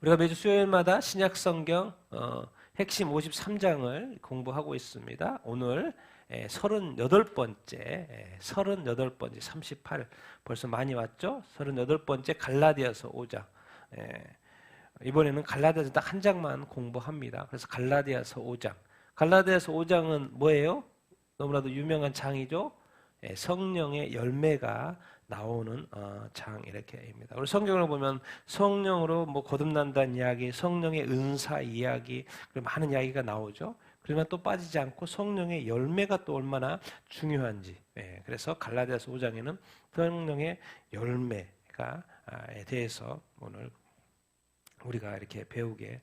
우리가 매주 수요일마다 신약 성경 핵심 53장을 공부하고 있습니다. 오늘 38번째, 38 벌써 많이 왔죠? 38번째 갈라디아서 5장. 이번에는 갈라디아서 딱 한 장만 공부합니다. 그래서 갈라디아서 5장. 갈라디아서 5장은 뭐예요? 너무나도 유명한 장이죠. 성령의 열매가 나오는 장 이렇게입니다. 우리 성경을 보면 성령으로 뭐 거듭난다는 이야기, 성령의 은사 이야기, 그리고 많은 이야기가 나오죠. 그러면 또 빠지지 않고 성령의 열매가 또 얼마나 중요한지. 그래서 갈라디아서 5장에는 성령의 열매가 대해서 오늘 우리가 이렇게 배우게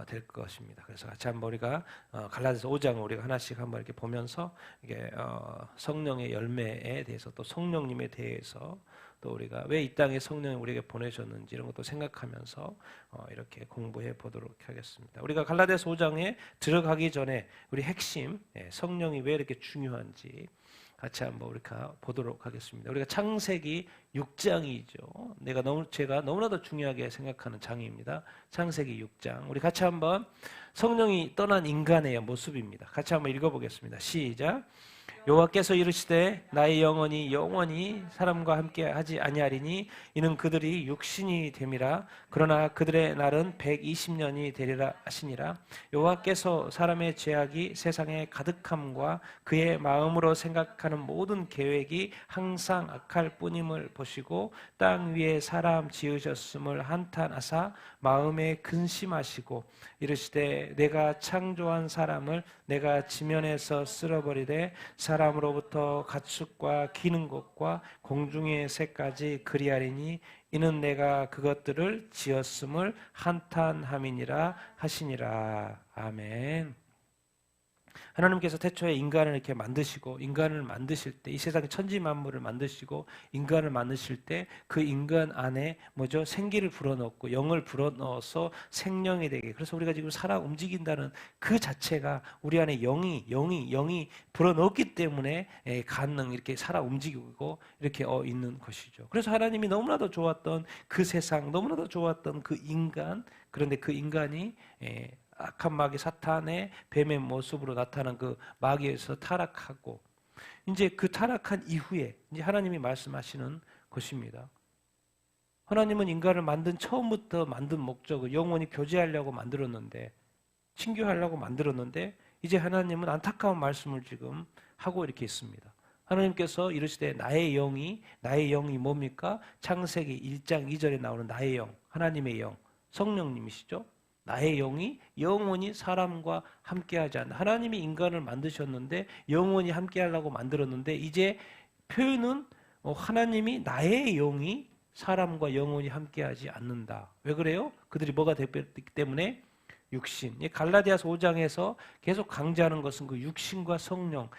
될 것입니다. 그래서 같이 한번 우리가 갈라디아서 5장을 우리가 하나씩 한번 이렇게 보면서 이게 성령의 열매에 대해서 또 성령님에 대해서 또 우리가 왜 이 땅에 성령을 우리에게 보내셨는지 이런 것도 생각하면서 이렇게 공부해 보도록 하겠습니다. 우리가 갈라디아서 5장에 들어가기 전에 우리 핵심 성령이 왜 이렇게 중요한지 같이 한번 우리가 보도록 하겠습니다. 우리가 창세기 6장이죠. 제가 너무나도 중요하게 생각하는 장입니다. 창세기 6장. 우리 같이 한번 성령이 떠난 인간의 모습입니다. 같이 한번 읽어보겠습니다. 시작. 여호와께서 이르시되 나의 영혼이 영원히 사람과 함께 하지 아니하리니 이는 그들이 육신이 됨이라. 그러나 그들의 날은 120년이 되리라 하시니라. 여호와께서 사람의 죄악이 세상에 가득함과 그의 마음으로 생각하는 모든 계획이 항상 악할 뿐임을 보시고 땅 위에 사람 지으셨음을 한탄하사 마음에 근심하시고 이르시되 내가 창조한 사람을 내가 지면에서 쓸어버리되 사람으로부터 가축과 기는 것과 공중의 새까지 그리하리니 이는 내가 그것들을 지었음을 한탄함이니라 하시니라. 아멘. 하나님께서 태초에 인간을 이렇게 만드시고 인간을 만드실 때 이 세상의 천지 만물을 만드시고 인간을 만드실 때 그 인간 안에 뭐죠? 생기를 불어넣고 영을 불어넣어서 생명이 되게. 그래서 우리가 지금 살아 움직인다는 그 자체가 우리 안에 영이 불어넣었기 때문에 가능 이렇게 살아 움직이고 이렇게 있는 것이죠. 그래서 하나님이 너무나도 좋았던 그 세상, 너무나도 좋았던 그 인간, 그런데 그 인간이 악한 마귀 사탄의 뱀의 모습으로 나타난 그 마귀에서 타락하고 이제 그 타락한 이후에 이제 하나님이 말씀하시는 것입니다. 하나님은 인간을 처음부터 만든 목적을 영원히 교제하려고 만들었는데 친교하려고 만들었는데 이제 하나님은 안타까운 말씀을 지금 하고 이렇게 있습니다. 하나님께서 이르시되 나의 영이 뭡니까? 창세기 1장 2절에 나오는 나의 영, 하나님의 영, 성령님이시죠. 나의 영이 영원히 사람과 함께하지 않는다. 하나님이 인간을 만드셨는데 영원히 함께하려고 만들었는데 이제 표현은 하나님이 나의 영이 사람과 영원히 함께하지 않는다. 왜 그래요? 그들이 뭐가 됐기 때문에 육신. 갈라디아서 5장에서 계속 강조하는 것은 그 육신과 성령을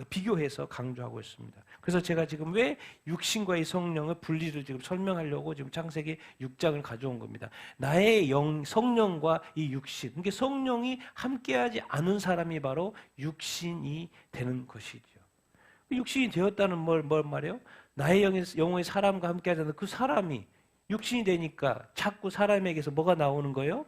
비교해서 강조하고 있습니다. 그래서 제가 지금 왜 육신과 이 성령의 분리를 지금 설명하려고 지금 창세기 6장을 가져온 겁니다. 나의 성령과 이 육신. 그러니까 성령이 함께하지 않은 사람이 바로 육신이 되는 것이죠. 육신이 되었다는 뭘 말이에요? 나의 영혼이 사람과 함께하지 않는 그 사람이 육신이 되니까 자꾸 사람에게서 뭐가 나오는 거예요?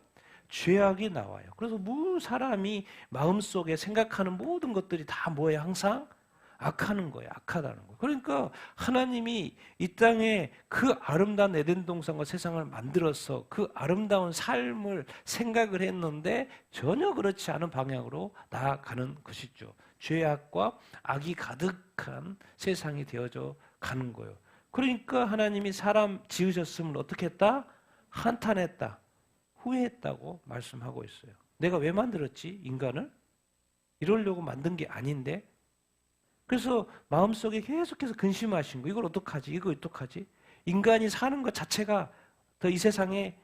죄악이 나와요. 그래서 사람이 마음속에 생각하는 모든 것들이 다 뭐예요? 항상 악하는 거예요. 악하다는 거예요. 그러니까 하나님이 이 땅에 그 아름다운 에덴 동산과 세상을 만들어서 그 아름다운 삶을 생각을 했는데 전혀 그렇지 않은 방향으로 나아가는 것이죠. 죄악과 악이 가득한 세상이 되어져 가는 거예요. 그러니까 하나님이 사람 지으셨음을 어떻게 했다? 한탄했다. 후회했다고 말씀하고 있어요. 내가 왜 만들었지? 인간을? 이러려고 만든 게 아닌데? 그래서 마음속에 계속해서 근심하신 거. 이걸 어떡하지? 이거 어떡하지? 인간이 사는 것 자체가 더 이 세상에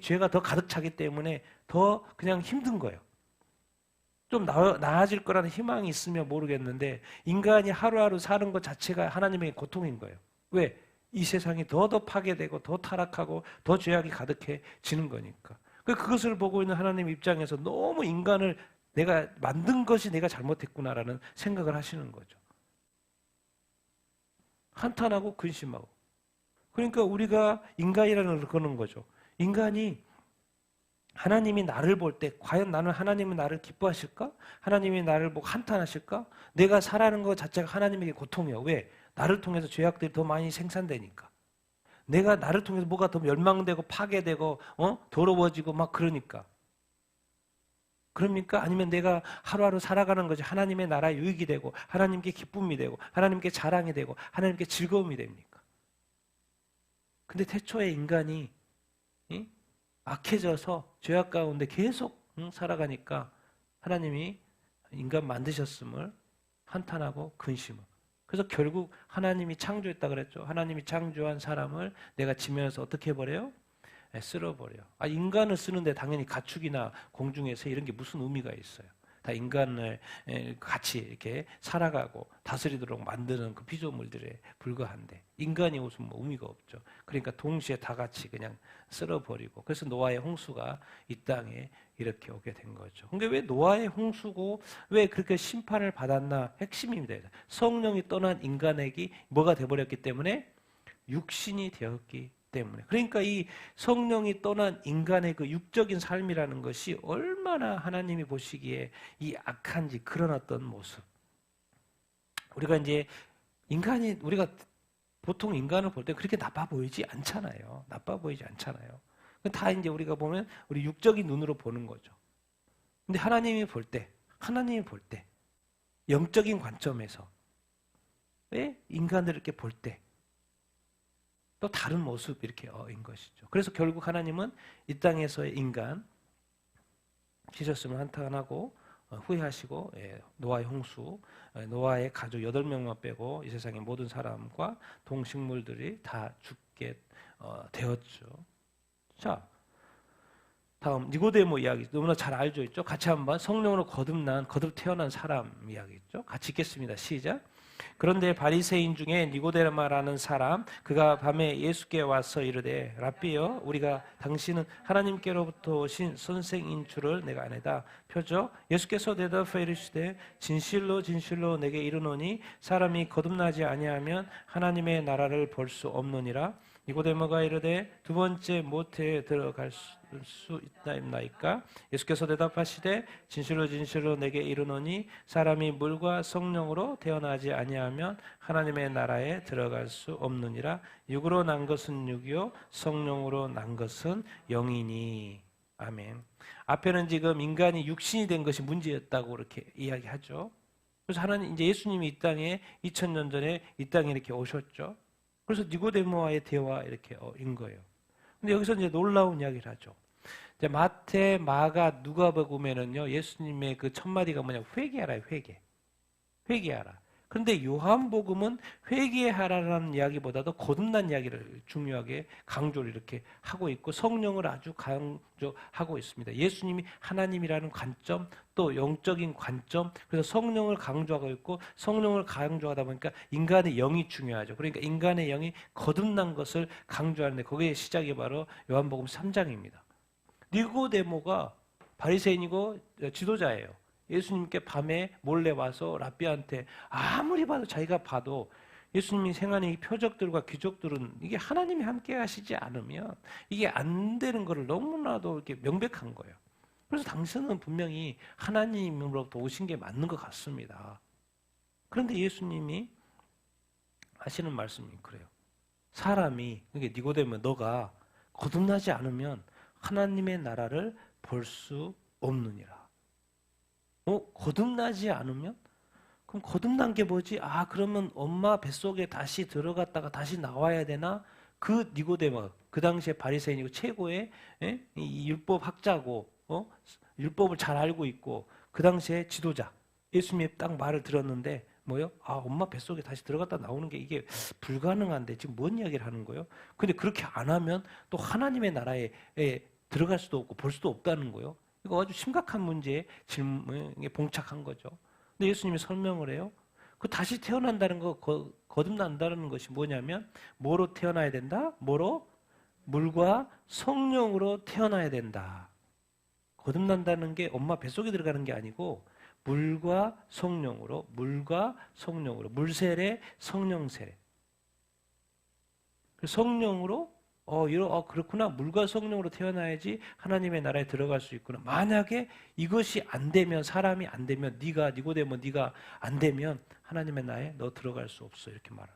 죄가 더 가득 차기 때문에 더 그냥 힘든 거예요. 좀 나아질 거라는 희망이 있으면 모르겠는데 인간이 하루하루 사는 것 자체가 하나님의 고통인 거예요. 왜? 이 세상이 더 파괴되고 더 타락하고 더 죄악이 가득해지는 거니까. 그것을 보고 있는 하나님 입장에서 너무 인간을 내가 만든 것이 내가 잘못했구나라는 생각을 하시는 거죠. 한탄하고 근심하고. 그러니까 우리가 인간이라는 그런 거죠. 인간이 하나님이 나를 볼 때 과연 나는 하나님은 나를 기뻐하실까? 하나님이 나를 보고 한탄하실까? 내가 살아가는 것 자체가 하나님에게 고통이야. 왜? 나를 통해서 죄악들이 더 많이 생산되니까. 내가 나를 통해서 뭐가 더 멸망되고 파괴되고 더러워지고 막 그러니까. 그럽니까? 아니면 내가 하루하루 살아가는 것이 하나님의 나라의 유익이 되고 하나님께 기쁨이 되고 하나님께 자랑이 되고 하나님께 즐거움이 됩니까? 근데 태초에 인간이 악해져서 죄악 가운데 계속 살아가니까 하나님이 인간 만드셨음을 한탄하고 근심하고 그래서 결국 하나님이 창조했다 그랬죠. 하나님이 창조한 사람을 내가 지면에서 어떻게 해버려요? 쓸어버려. 인간을 쓰는데 당연히 가축이나 공중에서 이런 게 무슨 의미가 있어요. 다 인간을 같이 이렇게 살아가고 다스리도록 만드는 그 피조물들에 불과한데 인간이 무슨 뭐 의미가 없죠. 그러니까 동시에 다 같이 그냥 쓸어버리고 그래서 노아의 홍수가 이 땅에 이렇게 오게 된 거죠. 근데 왜 노아의 홍수고 왜 그렇게 심판을 받았나 핵심입니다. 성령이 떠난 인간에게 뭐가 돼버렸기 때문에 육신이 되었기 때문에. 그러니까 이 성령이 떠난 인간의 그 육적인 삶이라는 것이 얼마나 하나님이 보시기에 이 악한지 그런 어떤 모습. 우리가 이제 우리가 보통 인간을 볼 때 그렇게 나빠 보이지 않잖아요. 나빠 보이지 않잖아요. 다 이제 우리가 보면 우리 육적인 눈으로 보는 거죠. 근데 하나님이 볼 때, 영적인 관점에서 왜 인간을 이렇게 볼 때, 또 다른 모습 이렇게인 것이죠. 그래서 결국 하나님은 이 땅에서의 인간 지셨음을 한탄하고 후회하시고 노아의 홍수, 노아의 가족 8명만 빼고 이 세상의 모든 사람과 동식물들이 다 죽게 되었죠. 자, 다음 니고데모 이야기 너무나 잘 알죠, 있죠? 같이 한번 성령으로 거듭 태어난 사람 이야기 있죠? 같이 읽겠습니다. 시작. 그런데 바리새인 중에 니고데마라는 사람 그가 밤에 예수께 와서 이르되 랍비여 우리가 당신은 하나님께로부터 오신 선생인 줄을 내가 아내다. 표적 예수께서 대답하여 이르시되 진실로 진실로 내게 이르노니 사람이 거듭나지 아니하면 하나님의 나라를 볼 수 없느니라. 니고데모가 이르되 두 번째 모태에 들어갈 수 있나이까? 예수께서 대답하시되 진실로 진실로 내게 이르노니 사람이 물과 성령으로 태어나지 아니하면 하나님의 나라에 들어갈 수 없느니라. 육으로 난 것은 육이요 성령으로 난 것은 영이니. 아멘. 앞에는 지금 인간이 육신이 된 것이 문제였다고 이렇게 이야기하죠. 그래서 하나님 이제 예수님이 이 땅에 2000년 전에 이 땅에 이렇게 오셨죠. 그래서 니고데모와의 대화 이렇게 인 거예요. 근데 여기서 이제 놀라운 이야기를 하죠. 이제 마태, 마가, 누가복음 보면은요 예수님의 그 첫 마디가 뭐냐 회개하라, 회개하라. 그런데 요한복음은 회개하라라는 이야기보다도 거듭난 이야기를 중요하게 강조를 이렇게 하고 있고 성령을 아주 강조하고 있습니다. 예수님이 하나님이라는 관점 또 영적인 관점 그래서 성령을 강조하고 있고 성령을 강조하다 보니까 인간의 영이 중요하죠. 그러니까 인간의 영이 거듭난 것을 강조하는데 거기에 시작이 바로 요한복음 3장입니다. 니고데모가 바리새인이고 지도자예요. 예수님께 밤에 몰래 와서 랍비한테 아무리 봐도 자기가 봐도 예수님이 행하는 이 표적들과 기적들은 이게 하나님이 함께 하시지 않으면 이게 안 되는 것을 너무나도 이렇게 명백한 거예요. 그래서 당신은 분명히 하나님으로부터 오신 게 맞는 것 같습니다. 그런데 예수님이 하시는 말씀이 그래요. 사람이 그러니까 니고데모 너가 거듭나지 않으면 하나님의 나라를 볼 수 없느니라. 거듭나지 않으면? 그럼 거듭난 게 뭐지? 그러면 엄마 뱃속에 다시 들어갔다가 다시 나와야 되나? 그 니고데모, 그 당시에 바리새인이고 최고의 이 율법 학자고, 율법을 잘 알고 있고, 그 당시에 지도자, 예수님의 딱 말을 들었는데, 뭐요? 엄마 뱃속에 다시 들어갔다 나오는 게 이게 불가능한데 지금 뭔 이야기를 하는 거예요? 근데 그렇게 안 하면 또 하나님의 나라에 들어갈 수도 없고 볼 수도 없다는 거예요. 이거 아주 심각한 문제에 질문에 봉착한 거죠. 근데 예수님이 설명을 해요. 그 다시 태어난다는 거, 거듭난다는 것이 뭐냐면 뭐로 태어나야 된다? 뭐로? 물과 성령으로 태어나야 된다. 거듭난다는 게 엄마 뱃속에 들어가는 게 아니고 물과 성령으로, 물세례, 성령 세례. 성령으로 그렇구나. 물과 성령으로 태어나야지 하나님의 나라에 들어갈 수 있구나. 만약에 이것이 안 되면, 사람이 안 되면, 니고데모 네가 안 되면 하나님의 나라에 너 들어갈 수 없어. 이렇게 말하는.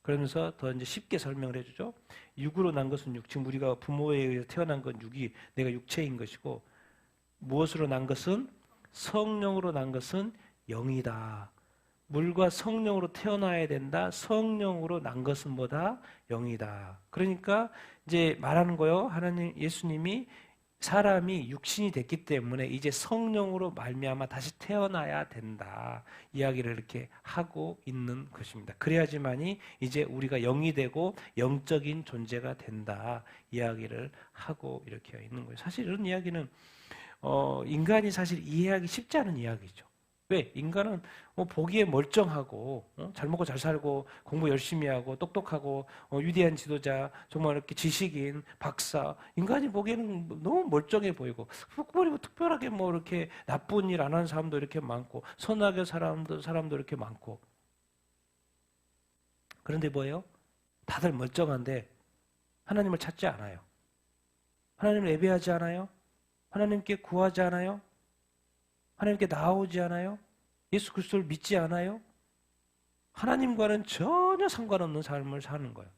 그러면서 더 이제 쉽게 설명을 해주죠. 육으로 난 것은 육. 지금 우리가 부모에 의해서 태어난 건 육이, 내가 육체인 것이고, 무엇으로 난 것은, 성령으로 난 것은 영이다. 물과 성령으로 태어나야 된다. 성령으로 난 것은 뭐다? 영이다. 그러니까 이제 말하는 거요. 하나님, 예수님이 사람이 육신이 됐기 때문에 이제 성령으로 말미암아 다시 태어나야 된다. 이야기를 이렇게 하고 있는 것입니다. 그래야지만이 이제 우리가 영이 되고 영적인 존재가 된다. 이야기를 하고 이렇게 있는 거예요. 사실 이런 이야기는 인간이 사실 이해하기 쉽지 않은 이야기죠. 왜? 인간은 보기에 멀쩡하고 잘 먹고 잘 살고 공부 열심히 하고 똑똑하고 위대한 지도자, 정말 이렇게 지식인, 박사, 인간이 보기에는 너무 멀쩡해 보이고 특별하게 뭐 이렇게 나쁜 일 안 하는 사람도 이렇게 많고 선하게 사람도 이렇게 많고. 그런데 뭐예요? 다들 멀쩡한데 하나님을 찾지 않아요. 하나님을 예배하지 않아요. 하나님께 구하지 않아요. 하나님께 나아오지 않아요? 예수 그리스도를 믿지 않아요? 하나님과는 전혀 상관없는 삶을 사는 거예요.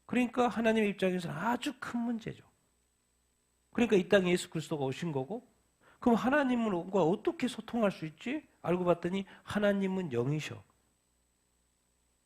그러니까 하나님의 입장에서는 아주 큰 문제죠. 그러니까 이 땅에 예수 그리스도가 오신 거고, 그럼 하나님과 어떻게 소통할 수 있지? 알고 봤더니 하나님은 영이셔.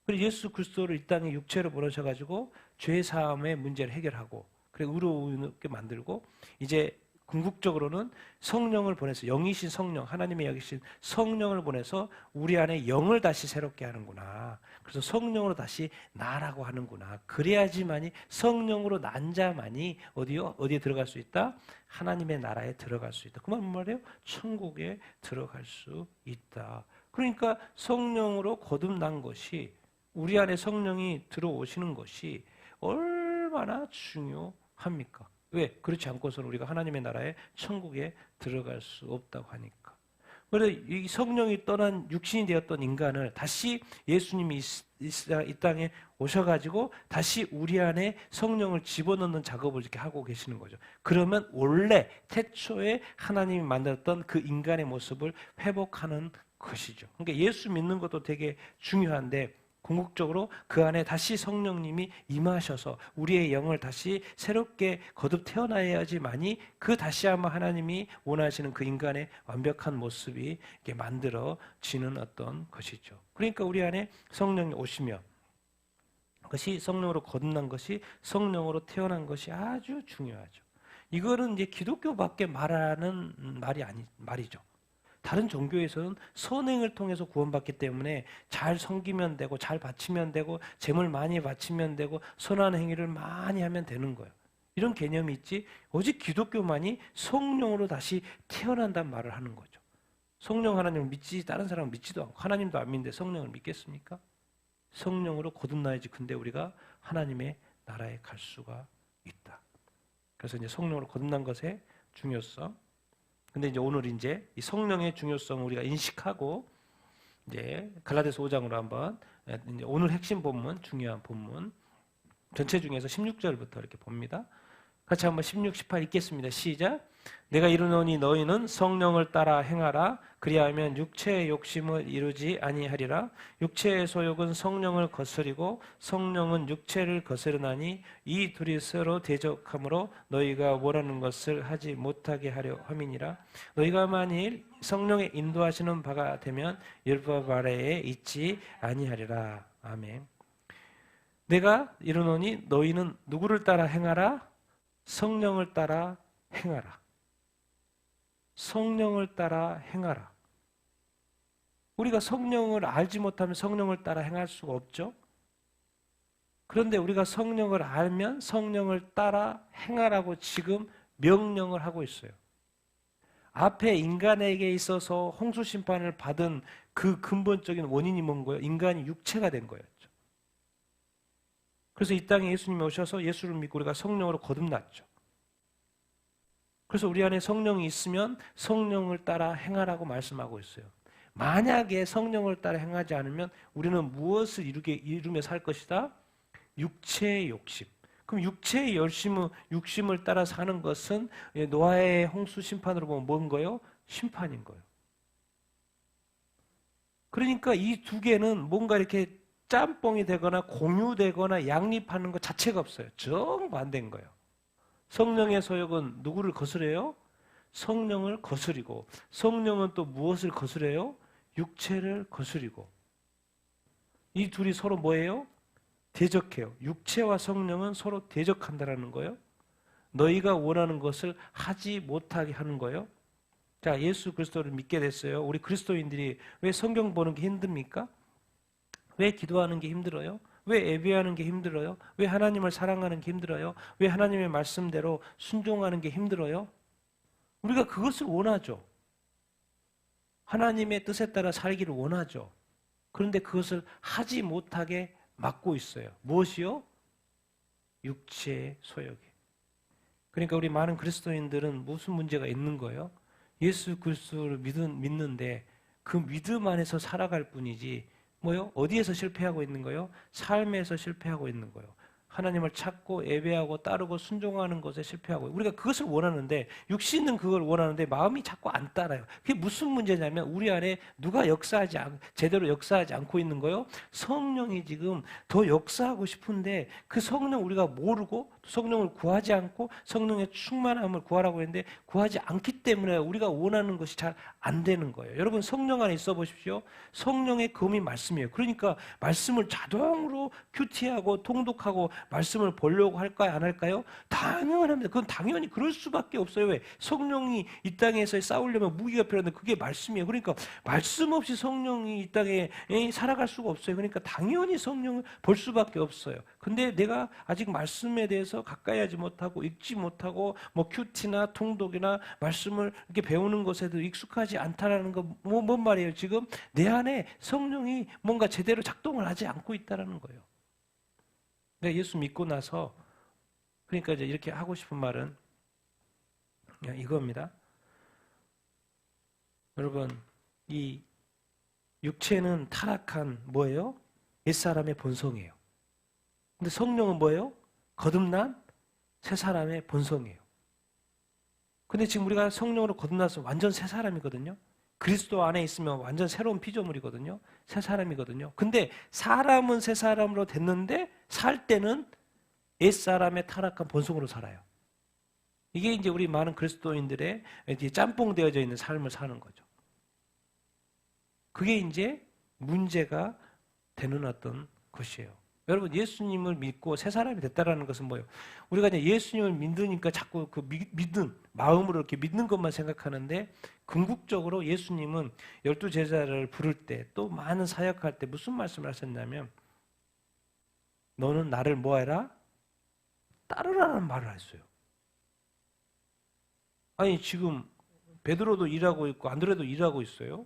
그래서 예수 그리스도를 이 땅에 육체로 보내셔가지고 죄 사함의 문제를 해결하고, 그래 의롭게 만들고, 이제 궁극적으로는 성령을 보내서, 영이신 성령, 하나님의 영이신 성령을 보내서 우리 안에 영을 다시 새롭게 하는구나. 그래서 성령으로 다시 나라고 하는구나. 그래야지만이, 성령으로 난 자만이 어디에 들어갈 수 있다? 하나님의 나라에 들어갈 수 있다. 그 말은 뭐예요? 천국에 들어갈 수 있다. 그러니까 성령으로 거듭난 것이, 우리 안에 성령이 들어오시는 것이 얼마나 중요합니까? 왜? 그렇지 않고서는 우리가 하나님의 나라에, 천국에 들어갈 수 없다고 하니까. 그래서 이 성령이 떠난 육신이 되었던 인간을 다시 예수님이 이 땅에 오셔가지고 다시 우리 안에 성령을 집어넣는 작업을 이렇게 하고 계시는 거죠. 그러면 원래 태초에 하나님이 만들었던 그 인간의 모습을 회복하는 것이죠. 그러니까 예수 믿는 것도 되게 중요한데, 궁극적으로 그 안에 다시 성령님이 임하셔서 우리의 영을 다시 새롭게 거듭 태어나야지만이 그 다시 한번 하나님이 원하시는 그 인간의 완벽한 모습이 이렇게 만들어지는 어떤 것이죠. 그러니까 우리 안에 성령이 오시며, 그것이 성령으로 거듭난 것이, 성령으로 태어난 것이 아주 중요하죠. 이거는 이제 기독교밖에 말하는 말이죠. 다른 종교에서는 선행을 통해서 구원받기 때문에 잘 섬기면 되고, 잘 바치면 되고, 재물 많이 바치면 되고, 선한 행위를 많이 하면 되는 거예요. 이런 개념이 있지, 오직 기독교만이 성령으로 다시 태어난다는 말을 하는 거죠. 성령 하나님을 믿지, 다른 사람은 믿지도 않고, 하나님도 안 믿는데 성령을 믿겠습니까? 성령으로 거듭나야지. 근데 우리가 하나님의 나라에 갈 수가 있다. 그래서 이제 성령으로 거듭난 것의 중요성. 근데 이제 오늘 이제 이 성령의 중요성을 우리가 인식하고, 이제 갈라디아서 5장으로 한번, 이제 오늘 핵심 본문, 중요한 본문 전체 중에서 16절부터 이렇게 봅니다. 같이 한번 16, 18 읽겠습니다. 시작. 내가 이르노니 너희는 성령을 따라 행하라. 그리하면 육체의 욕심을 이루지 아니하리라. 육체의 소욕은 성령을 거스리고 성령은 육체를 거스르나니 이 둘이 서로 대적하므로 너희가 원하는 것을 하지 못하게 하려 함이니라. 너희가 만일 성령의 인도하시는 바가 되면 율법 아래에 있지 아니하리라. 아멘. 내가 이르노니 너희는 누구를 따라 행하라? 성령을 따라 행하라. 성령을 따라 행하라. 우리가 성령을 알지 못하면 성령을 따라 행할 수가 없죠. 그런데 우리가 성령을 알면 성령을 따라 행하라고 지금 명령을 하고 있어요. 앞에 인간에게 있어서 홍수 심판을 받은 그 근본적인 원인이 뭔 거예요? 인간이 육체가 된 거였죠. 그래서 이 땅에 예수님이 오셔서 예수를 믿고 우리가 성령으로 거듭났죠. 그래서 우리 안에 성령이 있으면 성령을 따라 행하라고 말씀하고 있어요. 만약에 성령을 따라 행하지 않으면 우리는 무엇을 이루며 살 것이다? 육체의 욕심. 그럼 육체의 욕심을 따라 사는 것은 노아의 홍수 심판으로 보면 뭔 거예요? 심판인 거예요. 그러니까 이 두 개는 뭔가 이렇게 짬뽕이 되거나 공유되거나 양립하는 것 자체가 없어요. 정반대인 거예요. 성령의 소욕은 누구를 거스려요? 성령을 거스리고, 성령은 또 무엇을 거스려요? 육체를 거스리고. 이 둘이 서로 뭐예요? 대적해요. 육체와 성령은 서로 대적한다라는 거예요. 너희가 원하는 것을 하지 못하게 하는 거예요. 자, 예수 그리스도를 믿게 됐어요. 우리 그리스도인들이 왜 성경 보는 게 힘듭니까? 왜 기도하는 게 힘들어요? 왜 예배하는 게 힘들어요? 왜 하나님을 사랑하는 게 힘들어요? 왜 하나님의 말씀대로 순종하는 게 힘들어요? 우리가 그것을 원하죠. 하나님의 뜻에 따라 살기를 원하죠. 그런데 그것을 하지 못하게 막고 있어요. 무엇이요? 육체의 소욕이. 그러니까 우리 많은 그리스도인들은 무슨 문제가 있는 거예요? 예수 그리스도를 믿는데 그 믿음 안에서 살아갈 뿐이지 뭐요? 어디에서 실패하고 있는 거예요? 삶에서 실패하고 있는 거예요. 하나님을 찾고 예배하고 따르고 순종하는 것에 실패하고 우리가 그것을 원하는데 육신은 그걸 원하는데 마음이 자꾸 안 따라요. 그게 무슨 문제냐면 우리 안에 누가 제대로 역사하지 않고 있는 거예요. 성령이 지금 더 역사하고 싶은데 그 성령 우리가 모르고 성령을 구하지 않고 성령의 충만함을 구하라고 했는데 구하지 않기 때문에 우리가 원하는 것이 잘 안 되는 거예요. 여러분 성령 안에 있어 보십시오. 성령의 검이 말씀이에요. 그러니까 말씀을 자동으로 큐티하고 통독하고 말씀을 보려고 할까요? 안 할까요? 당연합니다. 그건 당연히 그럴 수밖에 없어요. 왜? 성령이 이 땅에서 싸우려면 무기가 필요한데 그게 말씀이에요. 그러니까 말씀 없이 성령이 이 땅에 살아갈 수가 없어요. 그러니까 당연히 성령을 볼 수밖에 없어요. 근데 내가 아직 말씀에 대해서 가까이 하지 못하고 읽지 못하고 뭐 큐티나 통독이나 말씀을 이렇게 배우는 것에도 익숙하지 않다라는 거 뭔 말이에요? 지금 내 안에 성령이 뭔가 제대로 작동을 하지 않고 있다라는 거예요. 내가 예수 믿고 나서 그러니까 이제 이렇게 하고 싶은 말은 이겁니다. 여러분 이 육체는 타락한 뭐예요? 옛사람의 본성이에요. 근데 성령은 뭐예요? 거듭난 새 사람의 본성이에요. 근데 지금 우리가 성령으로 거듭나서 완전 새 사람이거든요. 그리스도 안에 있으면 완전 새로운 피조물이거든요. 새 사람이거든요. 근데 사람은 새 사람으로 됐는데 살 때는 옛사람의 타락한 본성으로 살아요. 이게 이제 우리 많은 그리스도인들의 짬뽕 되어져 있는 삶을 사는 거죠. 그게 이제 문제가 되는 어떤 것이에요. 여러분 예수님을 믿고 새 사람이 됐다라는 것은 뭐예요? 우리가 이제 예수님을 믿으니까 자꾸 그 믿는 마음으로 이렇게 믿는 것만 생각하는데 궁극적으로 예수님은 12제자를 부를 때 또 많은 사역할 때 무슨 말씀을 하셨냐면 너는 나를 뭐해라? 따르라는 말을 했어요. 아니 지금 베드로도 일하고 있고 안드레도 일하고 있어요.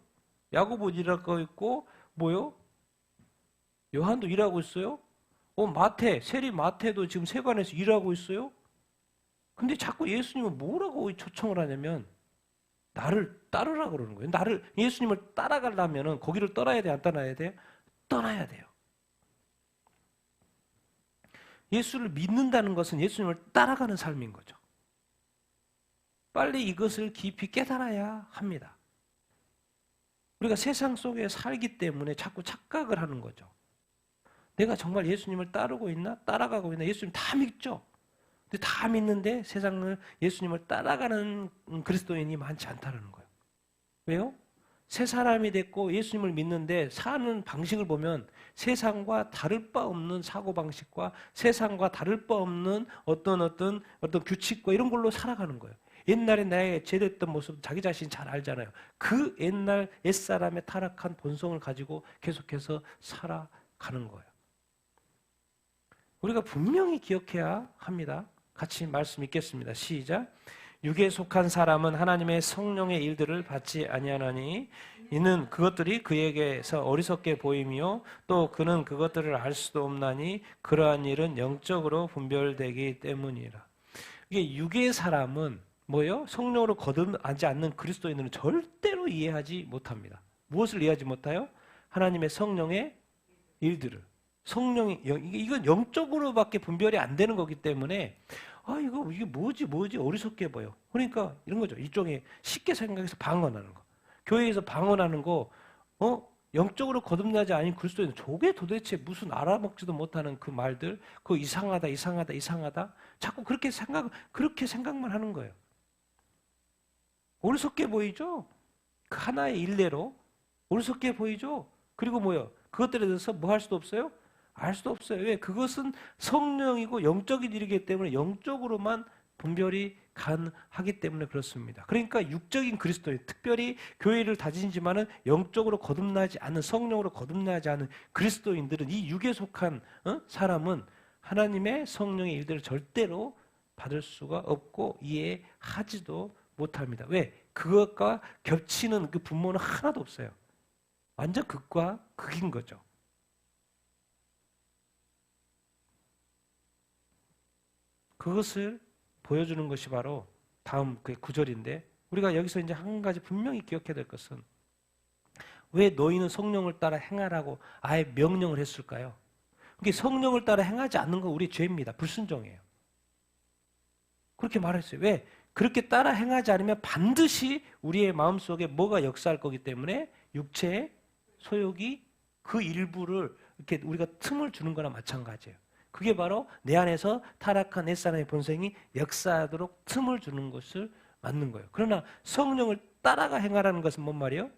야고보 일하고 있고 뭐요? 요한도 일하고 있어요. 세리 마태도 지금 세관에서 일하고 있어요. 근데 자꾸 예수님은 뭐라고 초청을 하냐면 나를 따르라 그러는 거예요. 예수님을 따라가려면 거기를 떠나야 돼, 안 떠나야 돼요? 떠나야 돼요. 예수를 믿는다는 것은 예수님을 따라가는 삶인 거죠. 빨리 이것을 깊이 깨달아야 합니다. 우리가 세상 속에 살기 때문에 자꾸 착각을 하는 거죠. 내가 정말 예수님을 따르고 있나? 따라가고 있나? 예수님 다 믿죠? 근데 다 믿는데 세상을 예수님을 따라가는 그리스도인이 많지 않다는 거예요. 왜요? 새 사람이 됐고 예수님을 믿는데 사는 방식을 보면 세상과 다를 바 없는 사고방식과 세상과 다를 바 없는 어떤 규칙과 이런 걸로 살아가는 거예요. 옛날에 나의 죄됐던 모습 자기 자신 잘 알잖아요. 그 옛날 옛사람의 타락한 본성을 가지고 계속해서 살아가는 거예요. 우리가 분명히 기억해야 합니다. 같이 말씀 읽겠습니다. 시작. 육에 속한 사람은 하나님의 성령의 일들을 받지 아니하나니 이는 그것들이 그에게서 어리석게 보이며 또 그는 그것들을 알 수도 없나니 그러한 일은 영적으로 분별되기 때문이라. 이게 육의 사람은 뭐예요? 성령으로 거듭나지 않는 그리스도인들은 절대로 이해하지 못합니다. 무엇을 이해하지 못하여? 하나님의 성령의 일들을. 성령이 이건 영적으로밖에 분별이 안 되는 거기 때문에 이게 뭐지 어리석게 보여. 그러니까 이런 거죠. 일종의 쉽게 생각해서 방언하는 거. 교회에서 방언하는 거 영적으로 거듭나지 않은 그리스도인 저게 도대체 무슨 알아먹지도 못하는 그 말들 그거 이상하다 자꾸 그렇게 생각만 하는 거예요. 어리석게 보이죠? 그 하나의 일례로 어리석게 보이죠? 그리고 뭐요? 그것들에 대해서 뭐 할 수도 없어요? 알 수도 없어요. 왜? 그것은 성령이고 영적인 일이기 때문에 영적으로만 분별이 가능하기 때문에 그렇습니다. 그러니까 육적인 그리스도인, 특별히 교회를 다니지만은 영적으로 거듭나지 않은, 성령으로 거듭나지 않은 그리스도인들은, 이 육에 속한 사람은 하나님의 성령의 일들을 절대로 받을 수가 없고 이해하지도 못합니다. 왜? 그것과 겹치는 그 분모는 하나도 없어요. 완전 극과 극인 거죠. 그것을 보여주는 것이 바로 다음 그 구절인데, 우리가 여기서 이제 한 가지 분명히 기억해야 될 것은, 왜 너희는 성령을 따라 행하라고 아예 명령을 했을까요? 그게 성령을 따라 행하지 않는 건 우리 죄입니다. 불순종이에요. 그렇게 말했어요. 왜? 그렇게 따라 행하지 않으면 반드시 우리의 마음속에 뭐가 역사할 거기 때문에 육체의 소욕이 그 일부를 이렇게 우리가 틈을 주는 거나 마찬가지예요. 그게 바로 내 안에서 타락한 옛사람의 본성이 역사하도록 틈을 주는 것을 맞는 거예요. 그러나 성령을 따라가 행하라는 것은 뭔 말이에요?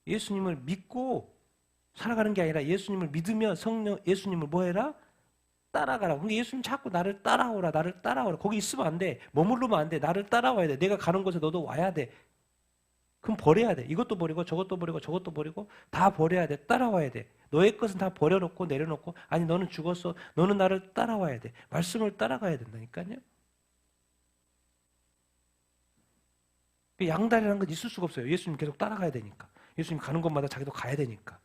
예수님을 믿고 살아가는 게 아니라 예수님을 믿으면 예수님을 뭐 해라? 따라가라고. 근데 예수님 자꾸 나를 따라오라. 거기 있으면 안 돼. 머무르면 안 돼. 나를 따라와야 돼. 내가 가는 곳에 너도 와야 돼. 그럼 버려야 돼. 이것도 버리고 저것도 버리고 다 버려야 돼. 따라와야 돼. 너의 것은 다 버려놓고 내려놓고, 아니 너는 죽었어. 너는 나를 따라와야 돼. 말씀을 따라가야 된다니까요. 양다리라는 건 있을 수가 없어요. 예수님 계속 따라가야 되니까. 예수님 가는 곳마다 자기도 가야 되니까.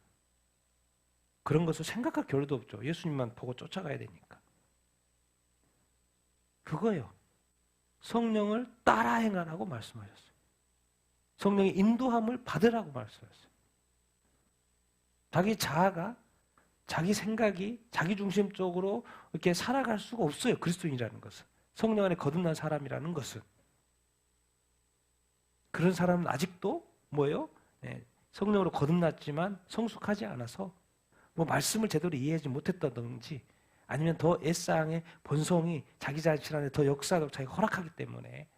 그런 것을 생각할 겨를도 없죠. 예수님만 보고 쫓아가야 되니까. 그거예요. 성령을 따라 행하라고 말씀하셨어요. 성령의 인도함을 받으라고 말씀하셨어요. 자기 자아가, 자기 생각이 자기 중심적으로 이렇게 살아갈 수가 없어요. 그리스도인이라는 것은. 성령 안에 거듭난 사람이라는 것은. 그런 사람은 아직도 뭐예요? 성령으로 거듭났지만 성숙하지 않아서 뭐 말씀을 제대로 이해하지 못했다든지, 아니면 더 옛사랑의 본성이 자기 자신 안에 더 역사하도록 자기가 허락하기 때문에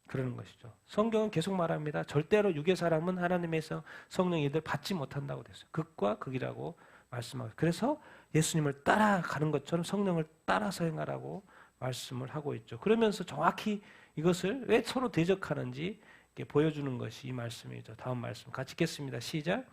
그러는 것이죠. 성경은 계속 말합니다. 절대로 육의 사람은 하나님의 성령의 일을 받지 못한다고 됐어요. 극과 극이라고 말씀하고, 그래서 예수님을 따라가는 것처럼 성령을 따라서 행하라고 말씀을 하고 있죠. 그러면서 정확히 이것을 왜 서로 대적하는지 보여주는 것이 이 말씀이죠. 다음 말씀 같이 읽겠습니다. 시작.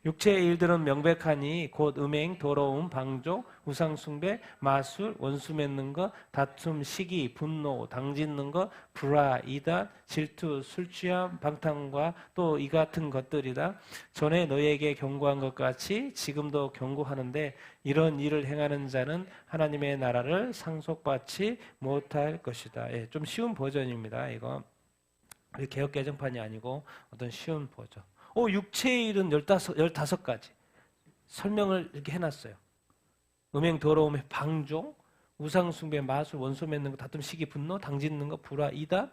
육체의 일들은 명백하니 곧 음행, 더러움, 방종, 우상숭배, 마술, 원수 맺는 것, 다툼, 시기, 분노, 당짓는 것, 불화, 이단, 질투, 술취함, 방탕과 또 이 같은 것들이다. 전에 너희에게 경고한 것 같이 지금도 경고하는데, 이런 일을 행하는 자는 하나님의 나라를 상속받지 못할 것이다. 좀 쉬운 버전입니다. 이거 개역 개정판이 아니고 어떤 쉬운 버전. 육체의 일은 15가지 설명을 이렇게 해놨어요. 음행, 더러움, 방종, 우상숭배, 마술, 원수 맺는 것, 다툼, 시기, 분노, 당짓는 것, 불화, 이단,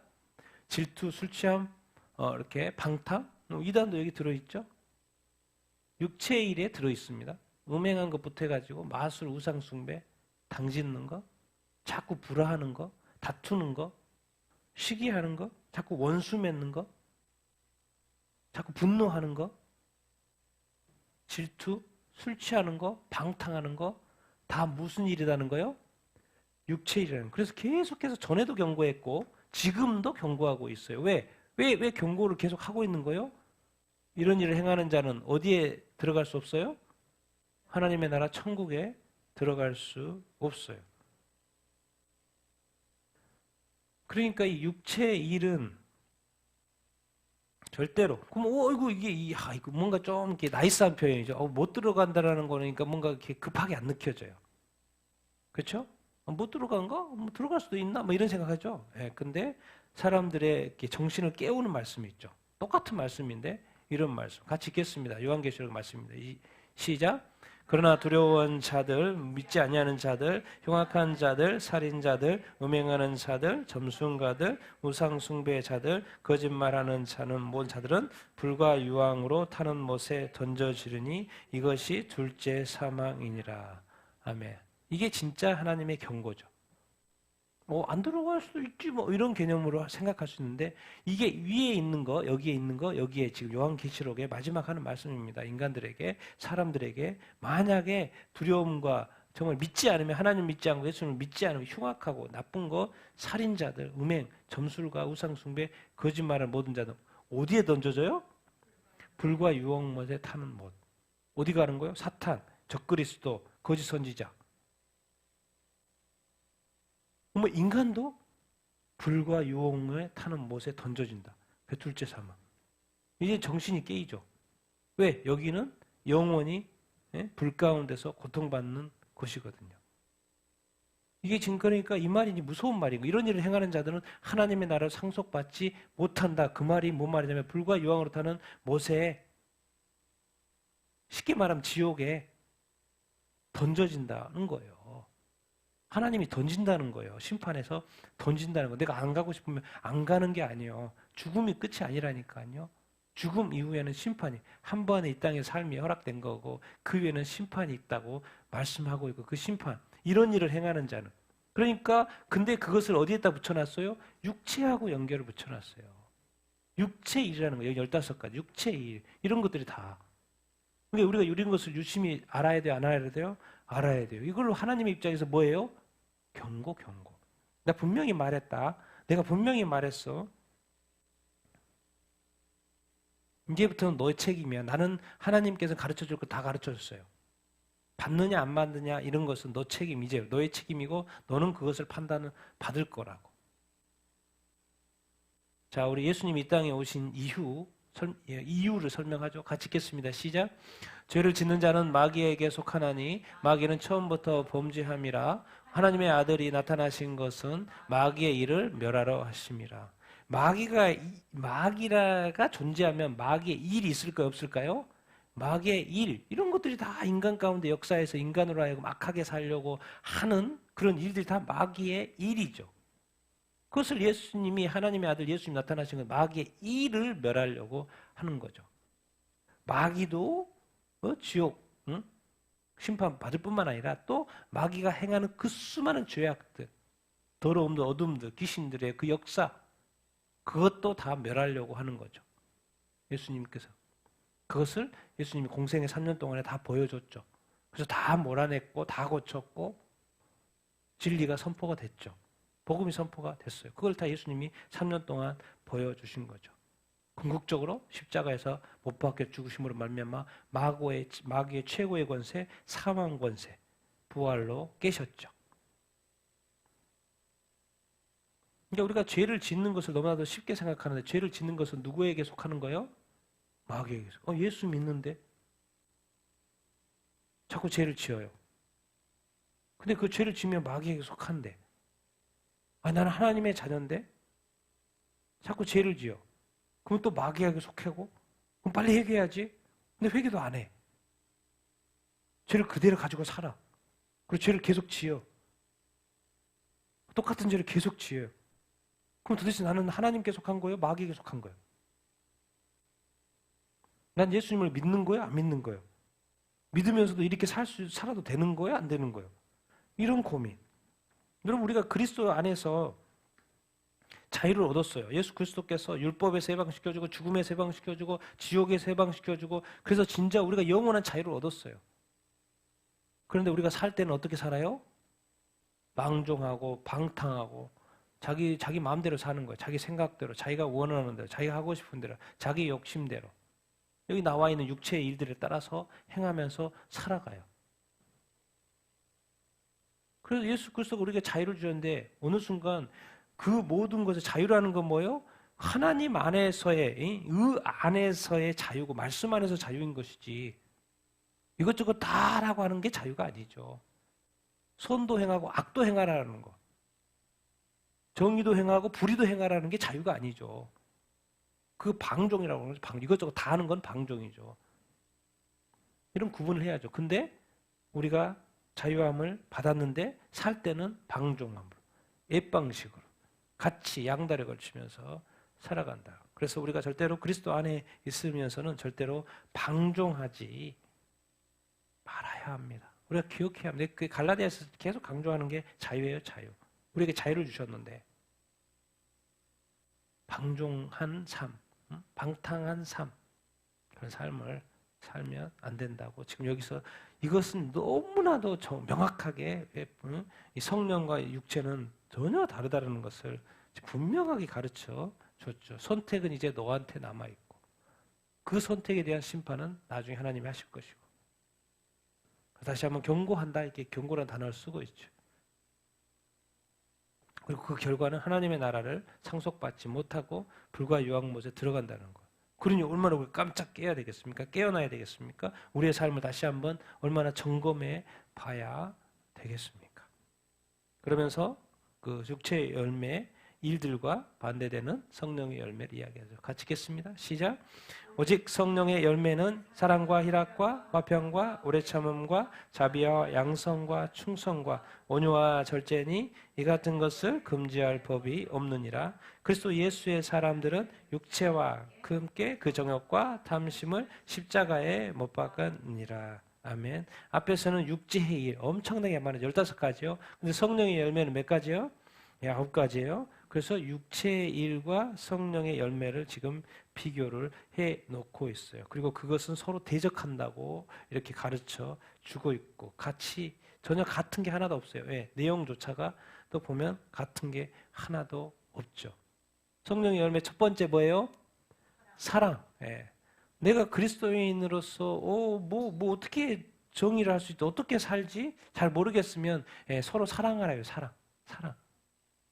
질투, 술취함, 이렇게 방탕, 이단도 여기 들어있죠. 육체의 일에 들어있습니다. 음행한 것부터 해가지고 마술, 우상숭배, 당짓는 것, 자꾸 불화하는 것, 다투는 것, 시기하는 것, 자꾸 원수 맺는 것, 자꾸 분노하는 거, 질투, 술 취하는 거, 방탕하는 거, 다 무슨 일이라는 거요? 육체일이라는 거. 그래서 계속해서 전에도 경고했고 지금도 경고하고 있어요. 왜 경고를 계속 하고 있는 거예요? 이런 일을 행하는 자는 어디에 들어갈 수 없어요? 하나님의 나라 천국에 들어갈 수 없어요. 그러니까 이 육체의 일은 절대로. 그럼 이거 뭔가 좀 이렇게 나이스한 표현이죠. 못 들어간다라는 거니까 뭔가 이렇게 급하게 안 느껴져요. 그렇죠? 못 들어간가? 뭐 들어갈 수도 있나? 뭐 이런 생각하죠. 근데 사람들의 이렇게 정신을 깨우는 말씀이 있죠. 똑같은 말씀인데 이런 말씀. 같이 읽겠습니다. 요한계시록 말씀입니다. 시작. 그러나 두려워한 자들, 믿지 아니하는 자들, 흉악한 자들, 살인자들, 음행하는 자들, 점순가들, 우상 숭배의 자들, 거짓말하는 자는 모든 자들은 불과 유황으로 타는 못에 던져지르니 이것이 둘째 사망이니라. 아멘. 이게 진짜 하나님의 경고죠. 안 들어갈 수도 있지 뭐 이런 개념으로 생각할 수 있는데 이게 위에 있는 거, 여기에 있는 거, 여기에 지금 요한계시록의 마지막 하는 말씀입니다. 인간들에게, 사람들에게 만약에 두려움과 정말 믿지 않으면, 하나님 믿지 않고 예수님을 믿지 않으면 흉악하고 나쁜 거, 살인자들, 음행, 점술가, 우상숭배, 거짓말하는 모든 자들 어디에 던져져요? 불과 유황못에 타는 못. 어디 가는 거예요? 사탄, 적그리스도, 거짓 선지자. 인간도 불과 유황에 타는 못에 던져진다. 그 둘째 사망. 이제 정신이 깨이죠. 왜? 여기는 영원히 불 가운데서 고통받는 곳이거든요. 이게 지금 그러니까 이 말이 무서운 말이고, 이런 일을 행하는 자들은 하나님의 나라를 상속받지 못한다. 그 말이 뭔 말이냐면 불과 유황으로 타는 못에, 쉽게 말하면 지옥에 던져진다는 거예요. 하나님이 던진다는 거예요. 심판에서 던진다는 거. 내가 안 가고 싶으면 안 가는 게 아니에요. 죽음이 끝이 아니라니까요. 죽음 이후에는 심판이, 한 번의 이 땅의 삶이 허락된 거고 그 위에는 심판이 있다고 말씀하고 있고, 그 심판, 이런 일을 행하는 자는, 그러니까 근데 그것을 어디에다 붙여놨어요? 육체하고 연결을 붙여놨어요. 육체의 일이라는 거예요. 15가지 육체의 일, 이런 것들이 다. 그러니까 우리가 이런 것을 유심히 알아야 돼요? 안 알아야 돼요? 알아야 돼요. 이걸로 하나님의 입장에서 뭐예요? 경고. 내가 분명히 말했다. 내가 분명히 말했어. 이제부터는 너의 책임이야. 나는 하나님께서 가르쳐줄 거 다 가르쳐줬어요. 받느냐 안 받느냐 이런 것은 너 책임, 이제 너의 책임이고 너는 그것을 판단을 받을 거라고. 자, 우리 예수님이 이 땅에 오신 이유를 설명하죠. 같이 읽겠습니다. 시작. 죄를 짓는 자는 마귀에게 속하나니 마귀는 처음부터 범죄함이라. 하나님의 아들이 나타나신 것은 마귀의 일을 멸하러 하심이라. 마귀가 존재하면 마귀의 일이 있을까요, 없을까요? 마귀의 일, 이런 것들이 다 인간 가운데 역사에서 인간으로 하여금 악하게 살려고 하는 그런 일들이 다 마귀의 일이죠. 그것을 예수님이, 하나님의 아들 예수님이 나타나신 건 마귀의 일을 멸하려고 하는 거죠. 마귀도 지옥, 심판 받을 뿐만 아니라 또 마귀가 행하는 그 수많은 죄악들, 더러움들, 어둠들, 귀신들의 그 역사, 그것도 다 멸하려고 하는 거죠. 예수님께서. 그것을 예수님이 공생의 3년 동안에 다 보여줬죠. 그래서 다 몰아냈고 다 고쳤고 진리가 선포가 됐죠. 복음이 선포가 됐어요. 그걸 다 예수님이 3년 동안 보여주신 거죠. 궁극적으로 십자가에서 못 박혀 죽으심으로 말미암아 마귀의 최고의 권세, 사망 권세, 부활로 깨셨죠. 그러니까 우리가 죄를 짓는 것을 너무나도 쉽게 생각하는데, 죄를 짓는 것은 누구에게 속하는 거예요? 마귀에게. 예수 믿는데 자꾸 죄를 지어요. 근데 그 죄를 지으면 마귀에게 속한데, 나는 하나님의 자녀인데 자꾸 죄를 지어. 그럼 또 마귀에게 속하고, 그럼 빨리 회개해야지. 근데 회개도 안 해. 죄를 그대로 가지고 살아. 그리고 죄를 계속 지어. 똑같은 죄를 계속 지어요. 그럼 도대체 나는 하나님께 속한 거예요? 마귀에게 속한 거예요? 난 예수님을 믿는 거예요? 안 믿는 거예요? 믿으면서도 이렇게 살아도 되는 거예요? 안 되는 거예요? 이런 고민. 여러분, 우리가 그리스도 안에서 자유를 얻었어요. 예수 그리스도께서 율법에서 해방시켜주고 죽음에서 해방시켜주고 지옥에서 해방시켜주고, 그래서 진짜 우리가 영원한 자유를 얻었어요. 그런데 우리가 살 때는 어떻게 살아요? 망종하고 방탕하고 자기 마음대로 사는 거예요. 자기 생각대로, 자기가 원하는 대로, 자기가 하고 싶은 대로, 자기 욕심대로. 여기 나와 있는 육체의 일들에 따라서 행하면서 살아가요. 그래서 예수 그리스도가 우리에게 자유를 주셨는데, 어느 순간 그 모든 것의 자유라는 건 뭐예요? 하나님 안에서의, 안에서의 자유고 말씀 안에서 자유인 것이지, 이것저것 다 하라고 하는 게 자유가 아니죠. 선도 행하고 악도 행하라는 거, 정의도 행하고 불의도 행하라는 게 자유가 아니죠. 그 방종이라고 그러죠. 이것저것 다 하는 건 방종이죠. 이런 구분을 해야죠. 근데 우리가 자유함을 받았는데 살 때는 방종함으로, 앱방식으로 같이 양다리 걸치면서 살아간다. 그래서 우리가 절대로 그리스도 안에 있으면서는 절대로 방종하지 말아야 합니다. 우리가 기억해야 합니다. 그 갈라디아에서 계속 강조하는 게 자유예요, 자유. 우리에게 자유를 주셨는데 방종한 삶, 방탕한 삶, 그런 삶을 살면 안 된다고. 지금 여기서 이것은 너무나도 명확하게 이 성령과 육체는 전혀 다르다는 것을 분명하게 가르쳐 줬죠. 선택은 이제 너한테 남아 있고 그 선택에 대한 심판은 나중에 하나님이 하실 것이고. 다시 한번 경고한다, 이렇게 경고라는 단어를 쓰고 있죠. 그리고 그 결과는 하나님의 나라를 상속받지 못하고 불과 유황못에 들어간다는 거. 그러니 얼마나 우리 깜짝 깨야 되겠습니까? 깨어나야 되겠습니까? 우리의 삶을 다시 한번 얼마나 점검해 봐야 되겠습니까? 그러면서 그 육체의 열매, 일들과 반대되는 성령의 열매를 이야기하죠. 같이 읽겠습니다. 시작. 오직 성령의 열매는 사랑과 희락과 화평과 오래 참음과 자비와 양성과 충성과 온유와 절제니 이 같은 것을 금지할 법이 없느니라. 그리스도 예수의 사람들은 육체와 함께 그 정욕과 탐심을 십자가에 못 박았느니라. 아멘. 앞에서는 육체의 일 엄청나게 많아요. 15가지요. 근데 성령의 열매는 몇 가지요? 9가지예요. 그래서 육체의 일과 성령의 열매를 지금 비교를 해 놓고 있어요. 그리고 그것은 서로 대적한다고 이렇게 가르쳐 주고 있고 같이 전혀 같은 게 하나도 없어요. 예, 내용조차가 또 보면 같은 게 하나도 없죠. 성령의 열매 첫 번째 뭐예요? 사랑. 예. 내가 그리스도인으로서 뭐 어떻게 정의를 할 수 있지? 어떻게 살지? 잘 모르겠으면 서로 사랑하라요. 사랑.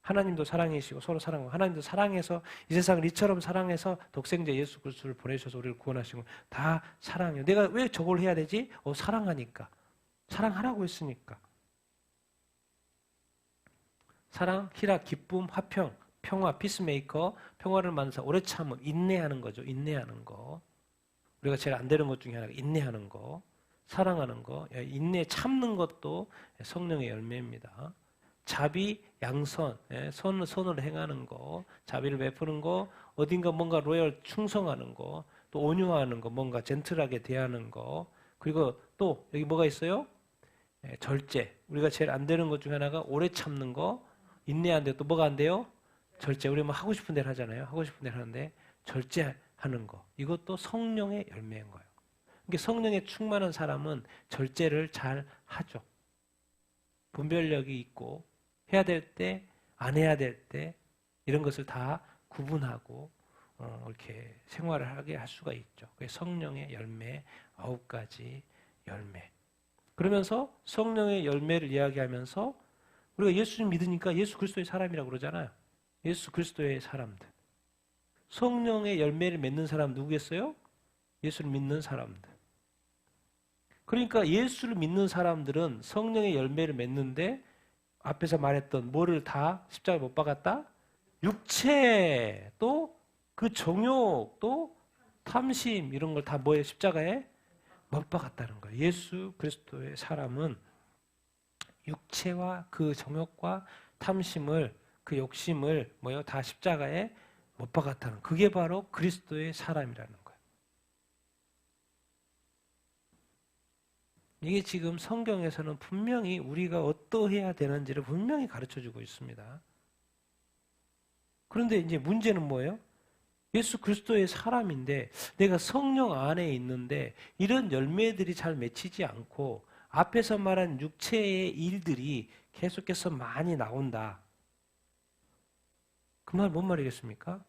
하나님도 사랑이시고 서로 사랑하고 하나님도 사랑해서 이 세상을 이처럼 사랑해서 독생자 예수 그리스도를 보내셔서 우리를 구원하시고 다 사랑해요. 내가 왜 저걸 해야 되지? 사랑하니까. 사랑하라고 했으니까. 사랑, 희락, 기쁨, 화평, 평화, 피스메이커, 평화를 만사, 오래 참음, 인내하는 거죠. 인내하는 거. 우리가 제일 안 되는 것 중에 하나가 인내하는 거, 사랑하는 거, 인내 참는 것도 성령의 열매입니다. 자비, 양선, 선을 행하는 거, 자비를 베푸는 거, 어딘가 뭔가 로열 충성하는 거, 또 온유하는 거, 뭔가 젠틀하게 대하는 거, 그리고 또 여기 뭐가 있어요? 절제. 우리가 제일 안 되는 것 중에 하나가 오래 참는 거, 인내하는데 또 뭐가 안 돼요? 절제. 우리 뭐 하고 싶은 대로 하잖아요. 하고 싶은 대로 하는데 절제하는 거. 이것도 성령의 열매인 거예요. 그러니까 성령에 충만한 사람은 절제를 잘 하죠. 분별력이 있고 해야 될 때, 안 해야 될 때 이런 것을 다 구분하고 이렇게 생활을 하게 할 수가 있죠. 그게 성령의 열매, 9가지 열매. 그러면서 성령의 열매를 이야기하면서 우리가 예수를 믿으니까 예수 그리스도의 사람이라고 그러잖아요. 예수 그리스도의 사람들. 성령의 열매를 맺는 사람 누구겠어요? 예수를 믿는 사람들. 그러니까 예수를 믿는 사람들은 성령의 열매를 맺는데 앞에서 말했던 뭐를 다 십자가에 못 박았다? 육체, 또 그 정욕, 또 탐심 이런 걸 다 뭐에 십자가에 못 박았다는 거예요. 예수 그리스도의 사람은 육체와 그 정욕과 탐심을 그 욕심을 뭐요? 다 십자가에 못 박았다는 그게 바로 그리스도의 사람이라는 거예요. 이게 지금 성경에서는 분명히 우리가 어떠해야 되는지를 분명히 가르쳐주고 있습니다. 그런데 이제 문제는 뭐예요? 예수 그리스도의 사람인데 내가 성령 안에 있는데 이런 열매들이 잘 맺히지 않고 앞에서 말한 육체의 일들이 계속해서 많이 나온다. 그 말 뭔 말이겠습니까?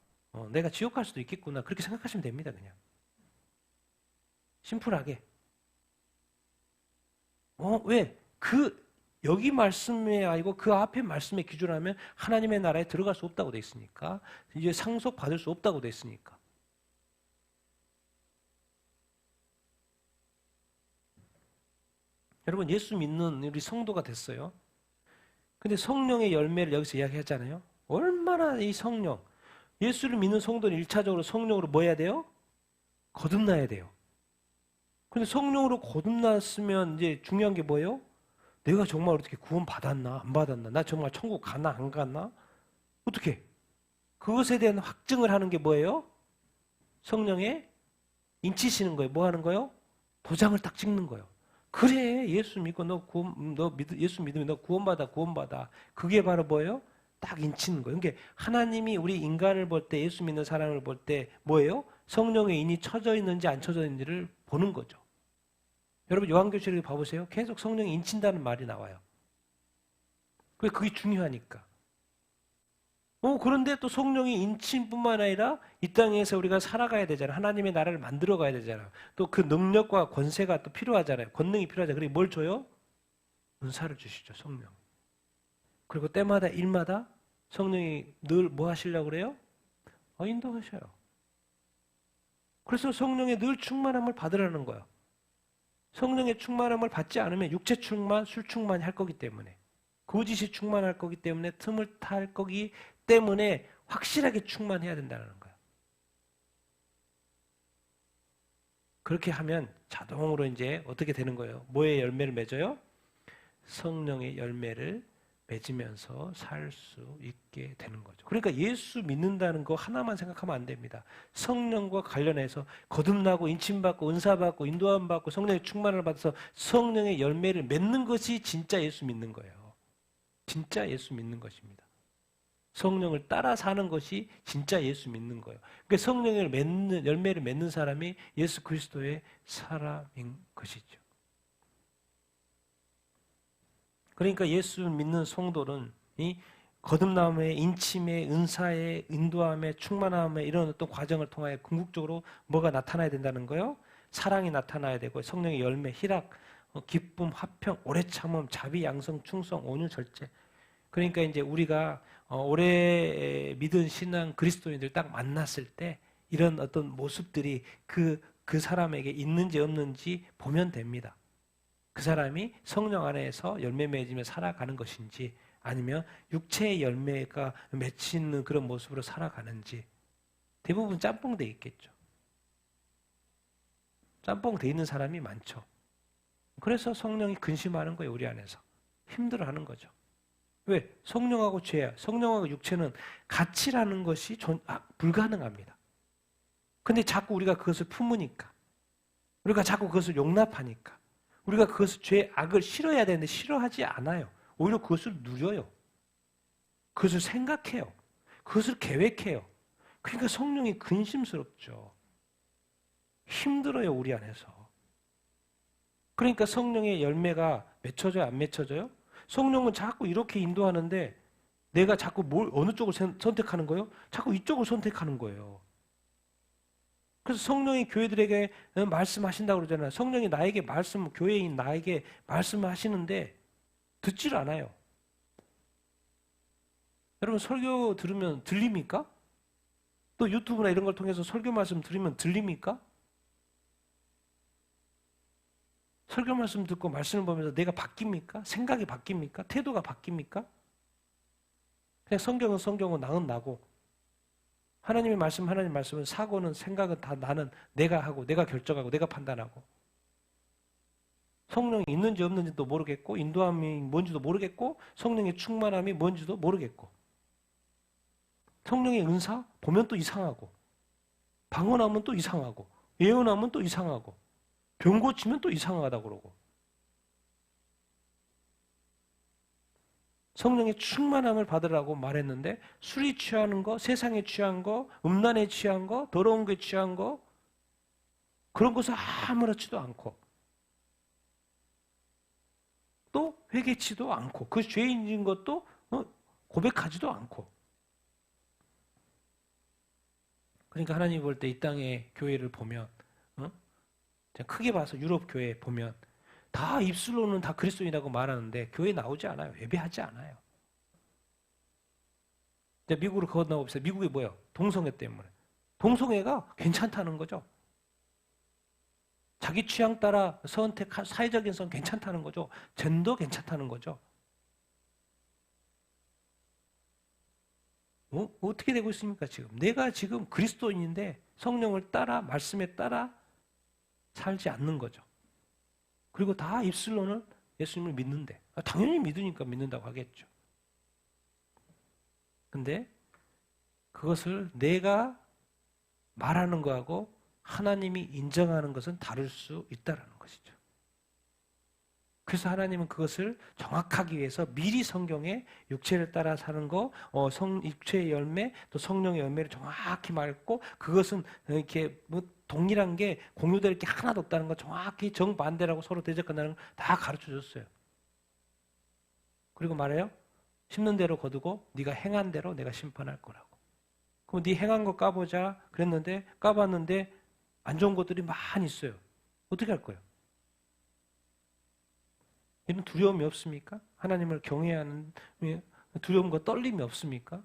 내가 지옥 갈 수도 있겠구나. 그렇게 생각하시면 됩니다. 그냥. 심플하게. 왜? 여기 말씀에 아니고 그 앞에 말씀에 기준하면 하나님의 나라에 들어갈 수 없다고 돼 있으니까. 이제 상속 받을 수 없다고 돼 있으니까. 여러분, 예수 믿는 우리 성도가 됐어요. 근데 성령의 열매를 여기서 이야기했잖아요. 얼마나 이 성령, 예수를 믿는 성도는 1차적으로 성령으로 뭐 해야 돼요? 거듭나야 돼요. 근데 성령으로 거듭났으면 이제 중요한 게 뭐예요? 내가 정말 어떻게 구원 받았나 안 받았나, 나 정말 천국 가나 안 가나, 어떻게 그것에 대한 확증을 하는 게 뭐예요? 성령에 인치시는 거예요. 뭐 하는 거예요? 도장을 딱 찍는 거예요. 그래, 예수 믿고 예수 믿으면 너 구원받아. 그게 바로 뭐예요? 딱 인치는 거예요. 그러니까 하나님이 우리 인간을 볼 때, 예수 믿는 사람을 볼 때 뭐예요? 성령의 인이 쳐져 있는지 안 쳐져 있는지를 보는 거죠. 여러분 요한계시록 봐보세요. 계속 성령이 인친다는 말이 나와요. 그게 중요하니까. 그런데 또 성령이 인친뿐만 아니라 이 땅에서 우리가 살아가야 되잖아요. 하나님의 나라를 만들어 가야 되잖아요. 또 그 능력과 권세가 또 필요하잖아요. 권능이 필요하잖아요. 그리고 뭘 줘요? 은사를 주시죠, 성령. 그리고 때마다 일마다 성령이 늘 뭐 하시려고 그래요? 인도하셔요. 그래서 성령의 늘 충만함을 받으라는 거예요. 성령의 충만함을 받지 않으면 육체 충만, 술 충만이 할 거기 때문에, 거짓이 충만할 거기 때문에, 틈을 탈 거기 때문에 확실하게 충만해야 된다는 거예요. 그렇게 하면 자동으로 이제 어떻게 되는 거예요? 뭐의 열매를 맺어요? 성령의 열매를 맺으면서 살 수 있게 되는 거죠. 그러니까 예수 믿는다는 거 하나만 생각하면 안 됩니다. 성령과 관련해서 거듭나고 인침받고 은사받고 인도함받고 성령의 충만을 받아서 성령의 열매를 맺는 것이 진짜 예수 믿는 거예요. 진짜 예수 믿는 것입니다. 성령을 따라 사는 것이 진짜 예수 믿는 거예요. 그러니까 성령의 열매를 맺는 사람이 예수 그리스도의 사람인 것이죠. 그러니까 예수 믿는 성도는 이 거듭남의 인침의 은사의 인도함의 충만함의 이런 어떤 과정을 통하여 궁극적으로 뭐가 나타나야 된다는 거예요? 사랑이 나타나야 되고 성령의 열매, 희락, 기쁨, 화평, 오래 참음, 자비, 양성, 충성, 온유, 절제. 그러니까 이제 우리가 오래 믿은 신앙 그리스도인들 딱 만났을 때 이런 어떤 모습들이 그 사람에게 있는지 없는지 보면 됩니다. 그 사람이 성령 안에서 열매 맺으며 살아가는 것인지 아니면 육체의 열매가 맺히는 그런 모습으로 살아가는지. 대부분 짬뽕 돼 있겠죠. 짬뽕 돼 있는 사람이 많죠. 그래서 성령이 근심하는 거예요. 우리 안에서 힘들어하는 거죠. 왜? 성령하고 죄야, 성령하고 육체는 같이라는 것이 불가능합니다. 근데 자꾸 우리가 그것을 품으니까, 우리가 자꾸 그것을 용납하니까, 우리가 그것을 죄의 악을 싫어해야 되는데 싫어하지 않아요. 오히려 그것을 누려요. 그것을 생각해요. 그것을 계획해요. 그러니까 성령이 근심스럽죠. 힘들어요, 우리 안에서. 그러니까 성령의 열매가 맺혀져요, 안 맺혀져요? 성령은 자꾸 이렇게 인도하는데 내가 자꾸 어느 쪽을 선택하는 거예요? 자꾸 이쪽을 선택하는 거예요. 그래서 성령이 교회들에게 말씀하신다고 그러잖아요. 성령이 나에게 교회인 나에게 말씀을 하시는데 듣질 않아요. 여러분 설교 들으면 들립니까? 또 유튜브나 이런 걸 통해서 설교 말씀 들으면 들립니까? 설교 말씀 듣고 말씀을 보면서 내가 바뀝니까? 생각이 바뀝니까? 태도가 바뀝니까? 그냥 성경은 성경은 나는 나고 하나님 말씀은 사고는 생각은 다 나는 내가 하고 내가 결정하고 내가 판단하고 성령이 있는지 없는지도 모르겠고 인도함이 뭔지도 모르겠고 성령의 충만함이 뭔지도 모르겠고 성령의 은사 보면 또 이상하고 방언하면 또 이상하고 예언하면 또 이상하고 병 고치면 또 이상하다고 그러고 성령의 충만함을 받으라고 말했는데 술이 취하는 거, 세상에 취한 거, 음란에 취한 거, 더러운 게 취한 거 그런 것을 아무렇지도 않고 또 회개치도 않고 그 죄인인 것도 고백하지도 않고 그러니까 하나님이 볼 때 이 땅의 교회를 보면 크게 봐서 유럽 교회 보면 다 입술로는 다 그리스도인이라고 말하는데 교회 나오지 않아요. 예배하지 않아요. 이제 미국으로 건너고 봅시다. 미국이 뭐예요? 동성애 때문에. 동성애가 괜찮다는 거죠. 자기 취향 따라 선택한 사회적인 성 괜찮다는 거죠. 젠더 괜찮다는 거죠. 어떻게 되고 있습니까? 지금 내가 지금 그리스도인인데 성령을 따라 말씀에 따라 살지 않는 거죠. 그리고 다 입술로는 예수님을 믿는데 당연히 믿으니까 믿는다고 하겠죠. 근데 그것을 내가 말하는 거하고 하나님이 인정하는 것은 다를 수 있다는 것이죠. 그래서 하나님은 그것을 정확하기 위해서 미리 성경에 육체를 따라 사는 거, 육체의 열매, 또 성령의 열매를 정확히 말했고, 그것은 이렇게 뭐 동일한 게 공유될 게 하나도 없다는 거 정확히 정반대라고 서로 대적한다는 걸 다 가르쳐 줬어요. 그리고 말해요. 심는 대로 거두고 네가 행한 대로 내가 심판할 거라고. 그럼 네 행한 거 까보자 그랬는데 까봤는데 안 좋은 것들이 많이 있어요. 어떻게 할 거예요? 이런 두려움이 없습니까? 하나님을 경외하는 두려움과 떨림이 없습니까?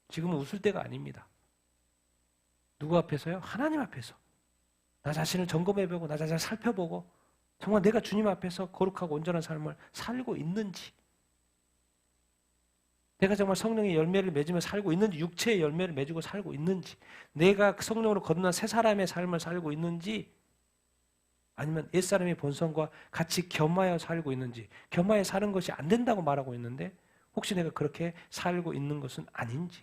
지금은 웃을 때가 아닙니다. 누구 앞에서요? 하나님 앞에서. 나 자신을 점검해보고 나 자신을 살펴보고 정말 내가 주님 앞에서 거룩하고 온전한 삶을 살고 있는지, 내가 정말 성령의 열매를 맺으며 살고 있는지, 육체의 열매를 맺고 살고 있는지, 내가 성령으로 거듭난 새 사람의 삶을 살고 있는지, 아니면 옛사람의 본성과 같이 겸하여 살고 있는지, 겸하여 사는 것이 안 된다고 말하고 있는데 혹시 내가 그렇게 살고 있는 것은 아닌지.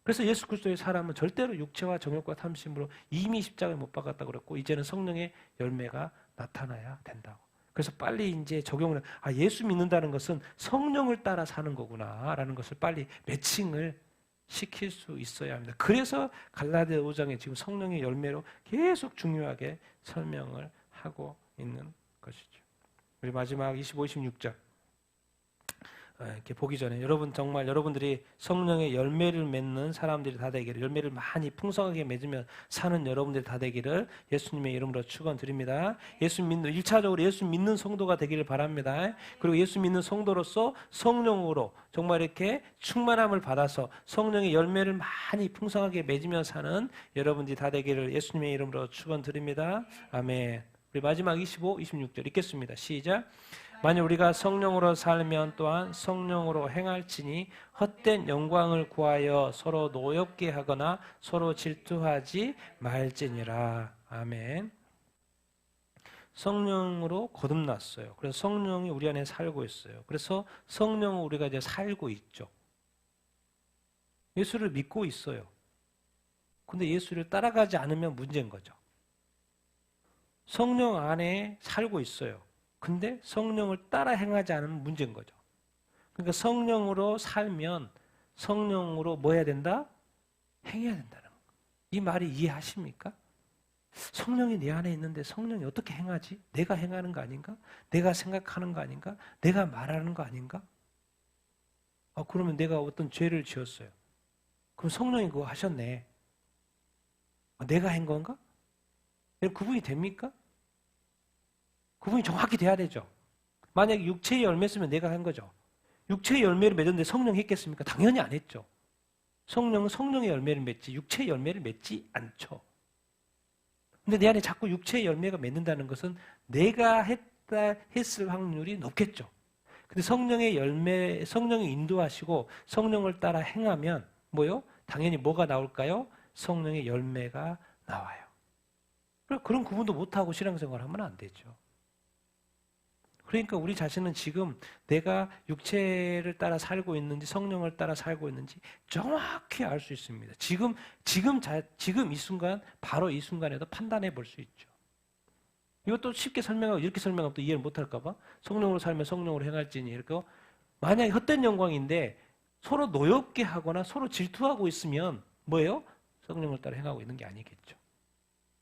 그래서 예수 그리스도의 사람은 절대로 육체와 정욕과 탐심으로 이미 십자가에 못 박았다고 그랬고 이제는 성령의 열매가 나타나야 된다고. 그래서 빨리 이제 적용을 예수 믿는다는 것은 성령을 따라 사는 거구나라는 것을 빨리 매칭을 시킬 수 있어야 합니다. 그래서 갈라디아 5장에 지금 성령의 열매로 계속 중요하게 설명을 하고 있는 것이죠. 우리 마지막 25, 26절 이렇게 보기 전에 정말 여러분들이 성령의 열매를 맺는 사람들이 다 되기를, 열매를 많이 풍성하게 맺으며 사는 여러분들이 다 되기를 예수님의 이름으로 축원드립니다. 1차적으로 예수 믿는 성도가 되기를 바랍니다. 그리고 예수 믿는 성도로서 성령으로 정말 이렇게 충만함을 받아서 성령의 열매를 많이 풍성하게 맺으며 사는 여러분들이 다 되기를 예수님의 이름으로 축원드립니다. 아멘. 우리 마지막 25, 26절 읽겠습니다. 시작. 만일 우리가 성령으로 살면 또한 성령으로 행할지니 헛된 영광을 구하여 서로 노엽게 하거나 서로 질투하지 말지니라. 아멘. 성령으로 거듭났어요. 그래서 성령이 우리 안에 살고 있어요. 그래서 성령으로 우리가 이제 살고 있죠. 예수를 믿고 있어요. 근데 예수를 따라가지 않으면 문제인 거죠. 성령 안에 살고 있어요. 근데 성령을 따라 행하지 않으면 문제인 거죠. 그러니까 성령으로 살면 성령으로 뭐 해야 된다? 행해야 된다는 거. 이 말이 이해하십니까? 성령이 내 안에 있는데 성령이 어떻게 행하지? 내가 행하는 거 아닌가? 내가 생각하는 거 아닌가? 내가 말하는 거 아닌가? 그러면 내가 어떤 죄를 지었어요. 그럼 성령이 그거 하셨네. 내가 한 건가? 구분이 됩니까? 구분이 정확히 돼야 되죠. 만약에 육체의 열매였으면 내가 한 거죠. 육체의 열매를 맺었는데 성령이 했겠습니까? 당연히 안 했죠. 성령은 성령의 열매를 맺지 육체의 열매를 맺지 않죠. 근데 내 안에 자꾸 육체의 열매가 맺는다는 것은 내가 했을 확률이 높겠죠. 근데 성령의 열매, 성령이 인도하시고 성령을 따라 행하면 뭐요? 당연히 뭐가 나올까요? 성령의 열매가 나와요. 그런 구분도 못하고 신앙생활을 하면 안 되죠. 그러니까 우리 자신은 지금 내가 육체를 따라 살고 있는지 성령을 따라 살고 있는지 정확히 알 수 있습니다. 지금 이 순간, 바로 이 순간에도 판단해 볼 수 있죠. 이것도 쉽게 설명하고 이렇게 설명하면 또 이해를 못할까 봐. 성령으로 살면 성령으로 행할지니 이렇게. 만약에 헛된 영광인데 서로 노엽게 하거나 서로 질투하고 있으면 뭐예요? 성령을 따라 행하고 있는 게 아니겠죠.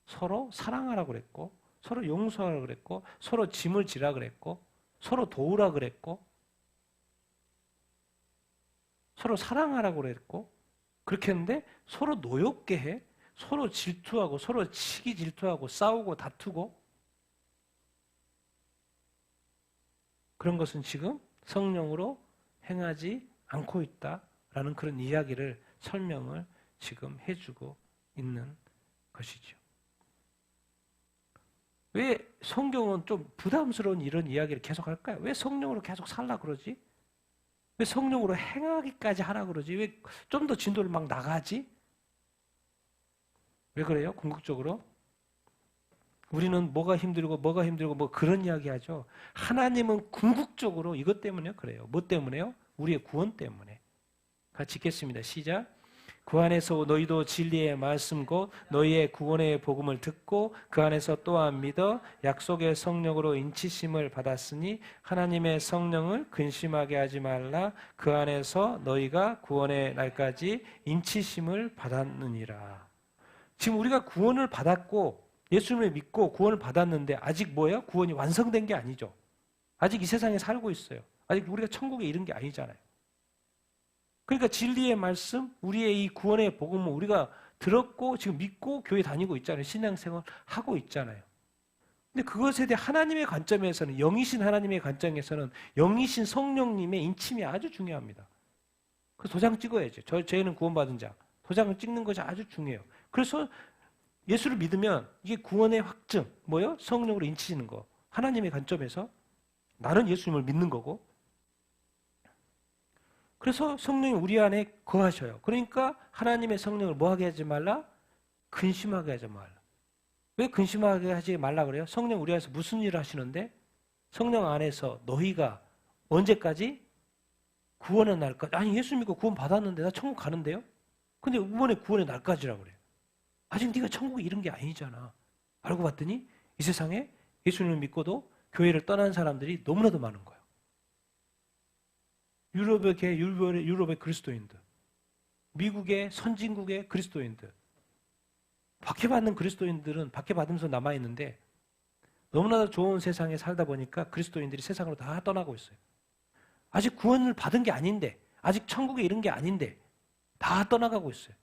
서로 사랑하라고 그랬고 서로 용서하라 그랬고 서로 짐을 지라 그랬고 서로 도우라 그랬고 서로 사랑하라고 그랬고 그렇게 했는데 서로 노엽게 해. 서로 질투하고 서로 시기 질투하고 싸우고 다투고 그런 것은 지금 성령으로 행하지 않고 있다라는 그런 이야기를 설명을 지금 해주고 있는 것이죠. 왜 성경은 좀 부담스러운 이런 이야기를 계속 할까요? 왜 성령으로 계속 살라 그러지? 왜 성령으로 행하기까지 하라 그러지? 왜 좀 더 진도를 막 나가지? 왜 그래요? 궁극적으로? 우리는 뭐가 힘들고 뭐 그런 이야기 하죠. 하나님은 궁극적으로 이것 때문에 그래요. 뭐 때문에요? 우리의 구원 때문에. 같이 읽겠습니다. 시작. 그 안에서 너희도 진리의 말씀 곧 너희의 구원의 복음을 듣고 그 안에서 또한 믿어 약속의 성령으로 인치심을 받았으니 하나님의 성령을 근심하게 하지 말라. 그 안에서 너희가 구원의 날까지 인치심을 받았느니라. 지금 우리가 구원을 받았고 예수님을 믿고 구원을 받았는데 아직 뭐예요? 구원이 완성된 게 아니죠. 아직 이 세상에 살고 있어요. 아직 우리가 천국에 이른 게 아니잖아요. 그러니까 진리의 말씀, 우리의 이 구원의 복음을 우리가 들었고 지금 믿고 교회 다니고 있잖아요. 신앙생활 하고 있잖아요. 근데 그것에 대해 하나님의 관점에서는, 영이신 하나님의 관점에서는 영이신 성령님의 인침이 아주 중요합니다. 그래서 도장 찍어야죠. 저희는 구원받은 자. 도장을 찍는 것이 아주 중요해요. 그래서 예수를 믿으면 이게 구원의 확증, 뭐요? 성령으로 인치시는 거. 하나님의 관점에서 나는 예수님을 믿는 거고. 그래서 성령이 우리 안에 거하셔요. 그러니까 하나님의 성령을 뭐하게 하지 말라? 근심하게 하지 말라. 왜 근심하게 하지 말라 그래요? 성령 우리 안에서 무슨 일을 하시는데? 성령 안에서 너희가 언제까지? 구원의 날까지. 아니 예수 믿고 구원 받았는데 나 천국 가는데요? 근데 이번에 구원의 날까지라고 그래요. 아직 네가 천국에 이른 게 아니잖아. 알고 봤더니 이 세상에 예수님을 믿고도 교회를 떠난 사람들이 너무나도 많은 거예요. 유럽의 그리스도인들, 미국의 선진국의 그리스도인들, 박해받는 그리스도인들은 박해받으면서 남아있는데 너무나도 좋은 세상에 살다 보니까 그리스도인들이 세상으로 다 떠나고 있어요. 아직 구원을 받은 게 아닌데, 아직 천국에 이른 게 아닌데 다 떠나가고 있어요.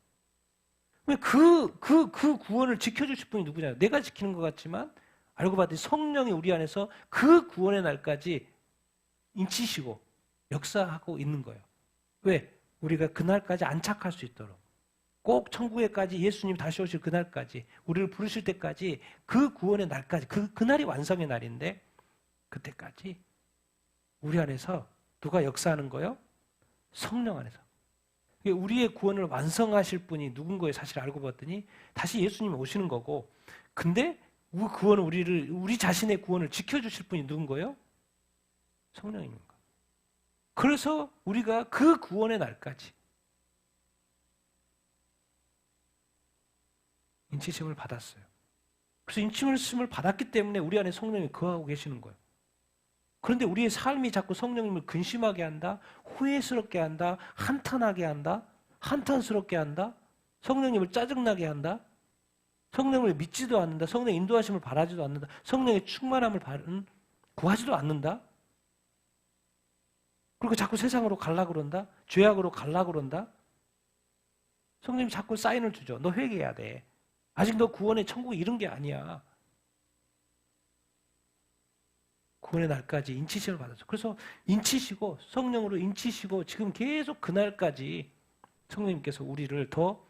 그 구원을 지켜주실 분이 누구냐? 내가 지키는 것 같지만 알고 봤더니 성령이 우리 안에서 그 구원의 날까지 인치시고 역사하고 있는 거예요. 왜? 우리가 그날까지 안착할 수 있도록 꼭 천국에까지 예수님 다시 오실 그날까지 우리를 부르실 때까지 그 구원의 날까지 그날이 완성의 날인데 그때까지 우리 안에서 누가 역사하는 거예요? 성령 안에서. 우리의 구원을 완성하실 분이 누군 거예요? 사실 알고 봤더니 다시 예수님이 오시는 거고, 근데 구원을 우리 자신의 구원을 지켜주실 분이 누군 거예요? 성령입니다. 그래서 우리가 그 구원의 날까지 인치심을 받았어요. 그래서 인치심을 받았기 때문에 우리 안에 성령이 거하고 계시는 거예요. 그런데 우리의 삶이 자꾸 성령님을 근심하게 한다, 후회스럽게 한다, 한탄하게 한다, 한탄스럽게 한다, 성령님을 짜증나게 한다, 성령을 믿지도 않는다, 성령의 인도하심을 바라지도 않는다, 성령의 충만함을 구하지도 않는다. 그리고 자꾸 세상으로 갈라 그런다, 죄악으로 갈라 그런다. 성령님이 자꾸 사인을 주죠. 너 회개해야 돼. 아직 너 구원의 천국에 이른 게 아니야. 구원의 날까지 인치심을 받았어. 그래서 인치시고 성령으로 인치시고 지금 계속 그날까지 성령님께서 우리를 더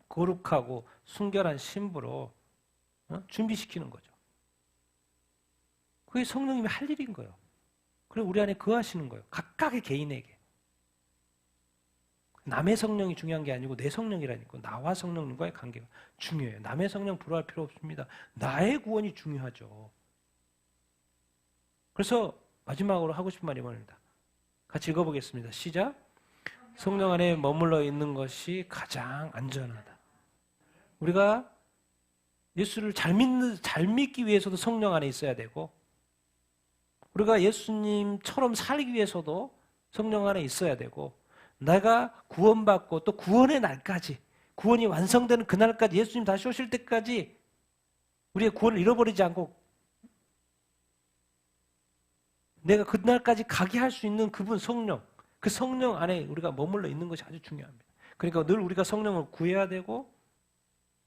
거룩하고 순결한 신부로 준비시키는 거죠. 그게 성령님이 할 일인 거예요. 그리고 우리 안에 거하시는 거예요. 각각의 개인에게. 남의 성령이 중요한 게 아니고 내 성령이라니까. 나와 성령님과의 관계가 중요해요. 남의 성령 부러워할 필요 없습니다. 나의 구원이 중요하죠. 그래서 마지막으로 하고 싶은 말이 이겁니다. 같이 읽어보겠습니다. 시작. 성령 안에 머물러 있는 것이 가장 안전하다. 우리가 예수를 잘 믿기 위해서도 성령 안에 있어야 되고, 우리가 예수님처럼 살기 위해서도 성령 안에 있어야 되고, 내가 구원받고 또 구원의 날까지, 구원이 완성되는 그날까지, 예수님 다시 오실 때까지 우리의 구원을 잃어버리지 않고 내가 그날까지 가게 할 수 있는 그분 성령, 그 성령 안에 우리가 머물러 있는 것이 아주 중요합니다. 그러니까 늘 우리가 성령을 구해야 되고,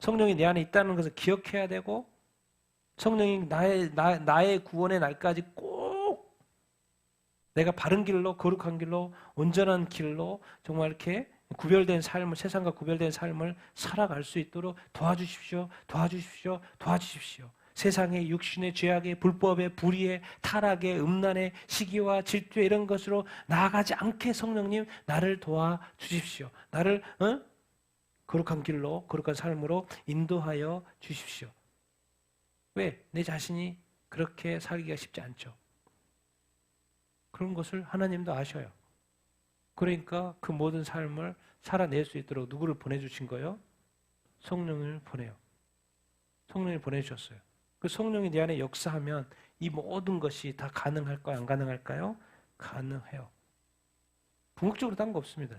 성령이 내 안에 있다는 것을 기억해야 되고, 성령이 나의 구원의 날까지 꼭 내가 바른 길로, 거룩한 길로, 온전한 길로 정말 이렇게 구별된 삶을, 세상과 구별된 삶을 살아갈 수 있도록 도와주십시오, 도와주십시오, 도와주십시오. 세상의 육신의 죄악의 불법의 불의의 타락의 음란의 시기와 질투의 이런 것으로 나아가지 않게 성령님 나를 도와주십시오. 나를 거룩한 길로 거룩한 삶으로 인도하여 주십시오. 왜? 내 자신이 그렇게 살기가 쉽지 않죠. 그런 것을 하나님도 아셔요. 그러니까 그 모든 삶을 살아낼 수 있도록 누구를 보내주신 거예요? 성령을 보내요. 성령을 보내주셨어요. 그 성령이 내 안에 역사하면 이 모든 것이 다 가능할까요? 안 가능할까요? 가능해요. 궁극적으로 딴 거 없습니다.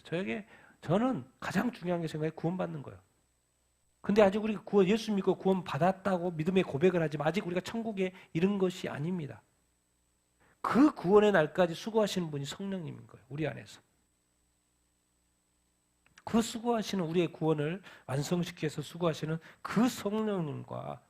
저는 가장 중요한 게 생각해 구원받는 거예요. 근데 아직 우리가 예수 믿고 구원 받았다고 믿음의 고백을 하지만 아직 우리가 천국에 이른 것이 아닙니다. 그 구원의 날까지 수고하시는 분이 성령님인 거예요. 우리 안에서. 그 수고하시는 우리의 구원을 완성시키기 위해서 수고하시는 그 성령님과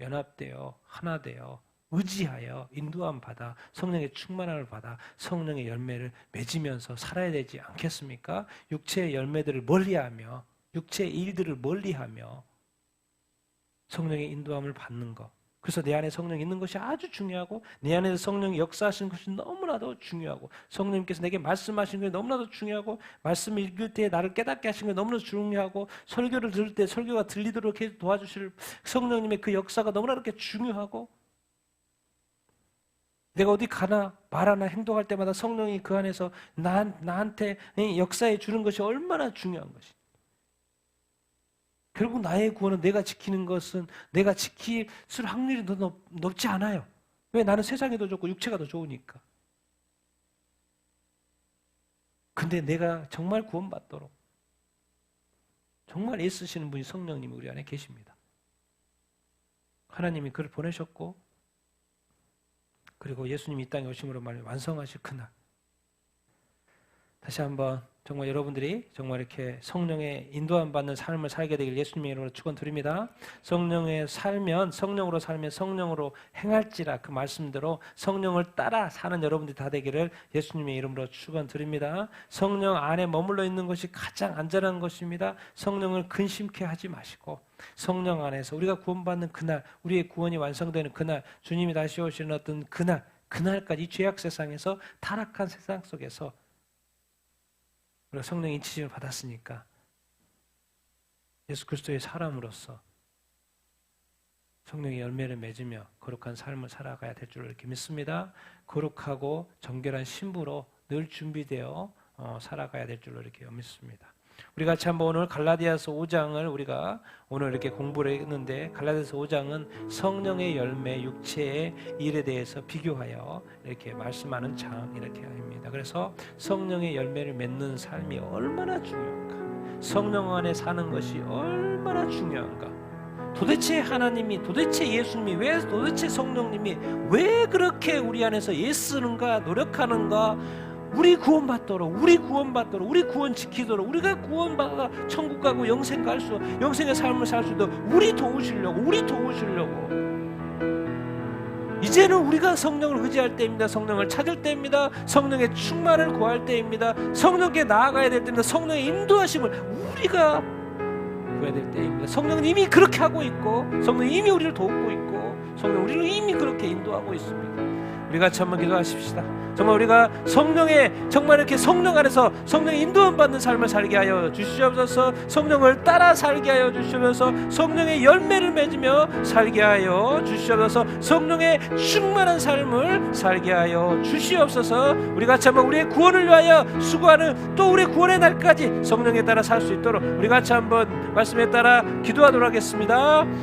연합되어 하나 되어 의지하여 인도함 받아 성령의 충만함을 받아 성령의 열매를 맺으면서 살아야 되지 않겠습니까? 육체의 열매들을 멀리하며 육체의 일들을 멀리하며 성령의 인도함을 받는 것. 그래서 내 안에 성령이 있는 것이 아주 중요하고 내 안에서 성령이 역사하시는 것이 너무나도 중요하고 성령님께서 내게 말씀하시는 것이 너무나도 중요하고 말씀을 읽을 때 나를 깨닫게 하시는 것이 너무나도 중요하고 설교를 들을 때 설교가 들리도록 해서 도와주실 성령님의 그 역사가 너무나 그렇게 중요하고 내가 어디 가나 말하나 행동할 때마다 성령이 그 안에서 나한테 역사해 주는 것이 얼마나 중요한 것이. 결국 나의 구원은 내가 지키는 것은 내가 지킬 확률이 더 높지 않아요. 왜? 나는 세상이 더 좋고 육체가 더 좋으니까. 근데 내가 정말 구원받도록 정말 애쓰시는 분이 성령님이 우리 안에 계십니다. 하나님이 그를 보내셨고 그리고 예수님이 이 땅에 오심으로 말미 완성하실 그날 다시 한번 정말 여러분들이 정말 이렇게 성령의 인도함 받는 삶을 살게 되길 예수님의 이름으로 축원드립니다. 성령으로 살면 성령으로 행할지라 그 말씀대로 성령을 따라 사는 여러분들이 다 되기를 예수님의 이름으로 축원드립니다. 성령 안에 머물러 있는 것이 가장 안전한 것입니다. 성령을 근심케 하지 마시고 성령 안에서 우리가 구원받는 그날, 우리의 구원이 완성되는 그날, 주님이 다시 오시는 어떤 그날까지 이 죄악 세상에서 타락한 세상 속에서 우리가 성령의 인치심을 받았으니까 예수 그리스도의 사람으로서 성령의 열매를 맺으며 거룩한 삶을 살아가야 될 줄 이렇게 믿습니다. 거룩하고 정결한 신부로 늘 준비되어 살아가야 될 줄로 이렇게 믿습니다. 우리 같이 한번 오늘 갈라디아서 5장을 우리가 오늘 이렇게 공부를 했는데 갈라디아서 5장은 성령의 열매, 육체의 일에 대해서 비교하여 이렇게 말씀하는 장 이렇게 아닙니다. 그래서 성령의 열매를 맺는 삶이 얼마나 중요한가, 성령 안에 사는 것이 얼마나 중요한가, 도대체 하나님이, 도대체 예수님이, 왜 도대체 성령님이 왜 그렇게 우리 안에서 애쓰는가, 노력하는가, 우리 구원받도록, 우리 구원 지키도록, 우리가 구원받아 천국 가고 영생 갈 수, 영생의 삶을 살 수 있도록 우리 도우시려고 이제는 우리가 성령을 의지할 때입니다. 성령을 찾을 때입니다. 성령의 충만을 구할 때입니다. 성령께 나아가야 될 때입니다. 성령의 인도하심을 우리가 구해야 될 때입니다. 성령은 이미 그렇게 하고 있고 성령은 이미 우리를 돕고 있고 성령은 우리를 이미 그렇게 인도하고 있습니다. 우리 같이 한번 기도하십시다. 정말 우리가 정말 이렇게 성령 안에서 성령의 인도함 받는 삶을 살게 하여 주시옵소서. 성령을 따라 살게 하여 주시면서 성령의 열매를 맺으며 살게 하여 주시옵소서. 성령의 충만한 삶을 살게 하여 주시옵소서. 우리 같이 한번 우리의 구원을 위하여 수고하는 또 우리의 구원의 날까지 성령에 따라 살 수 있도록 우리 같이 한번 말씀에 따라 기도하도록 하겠습니다.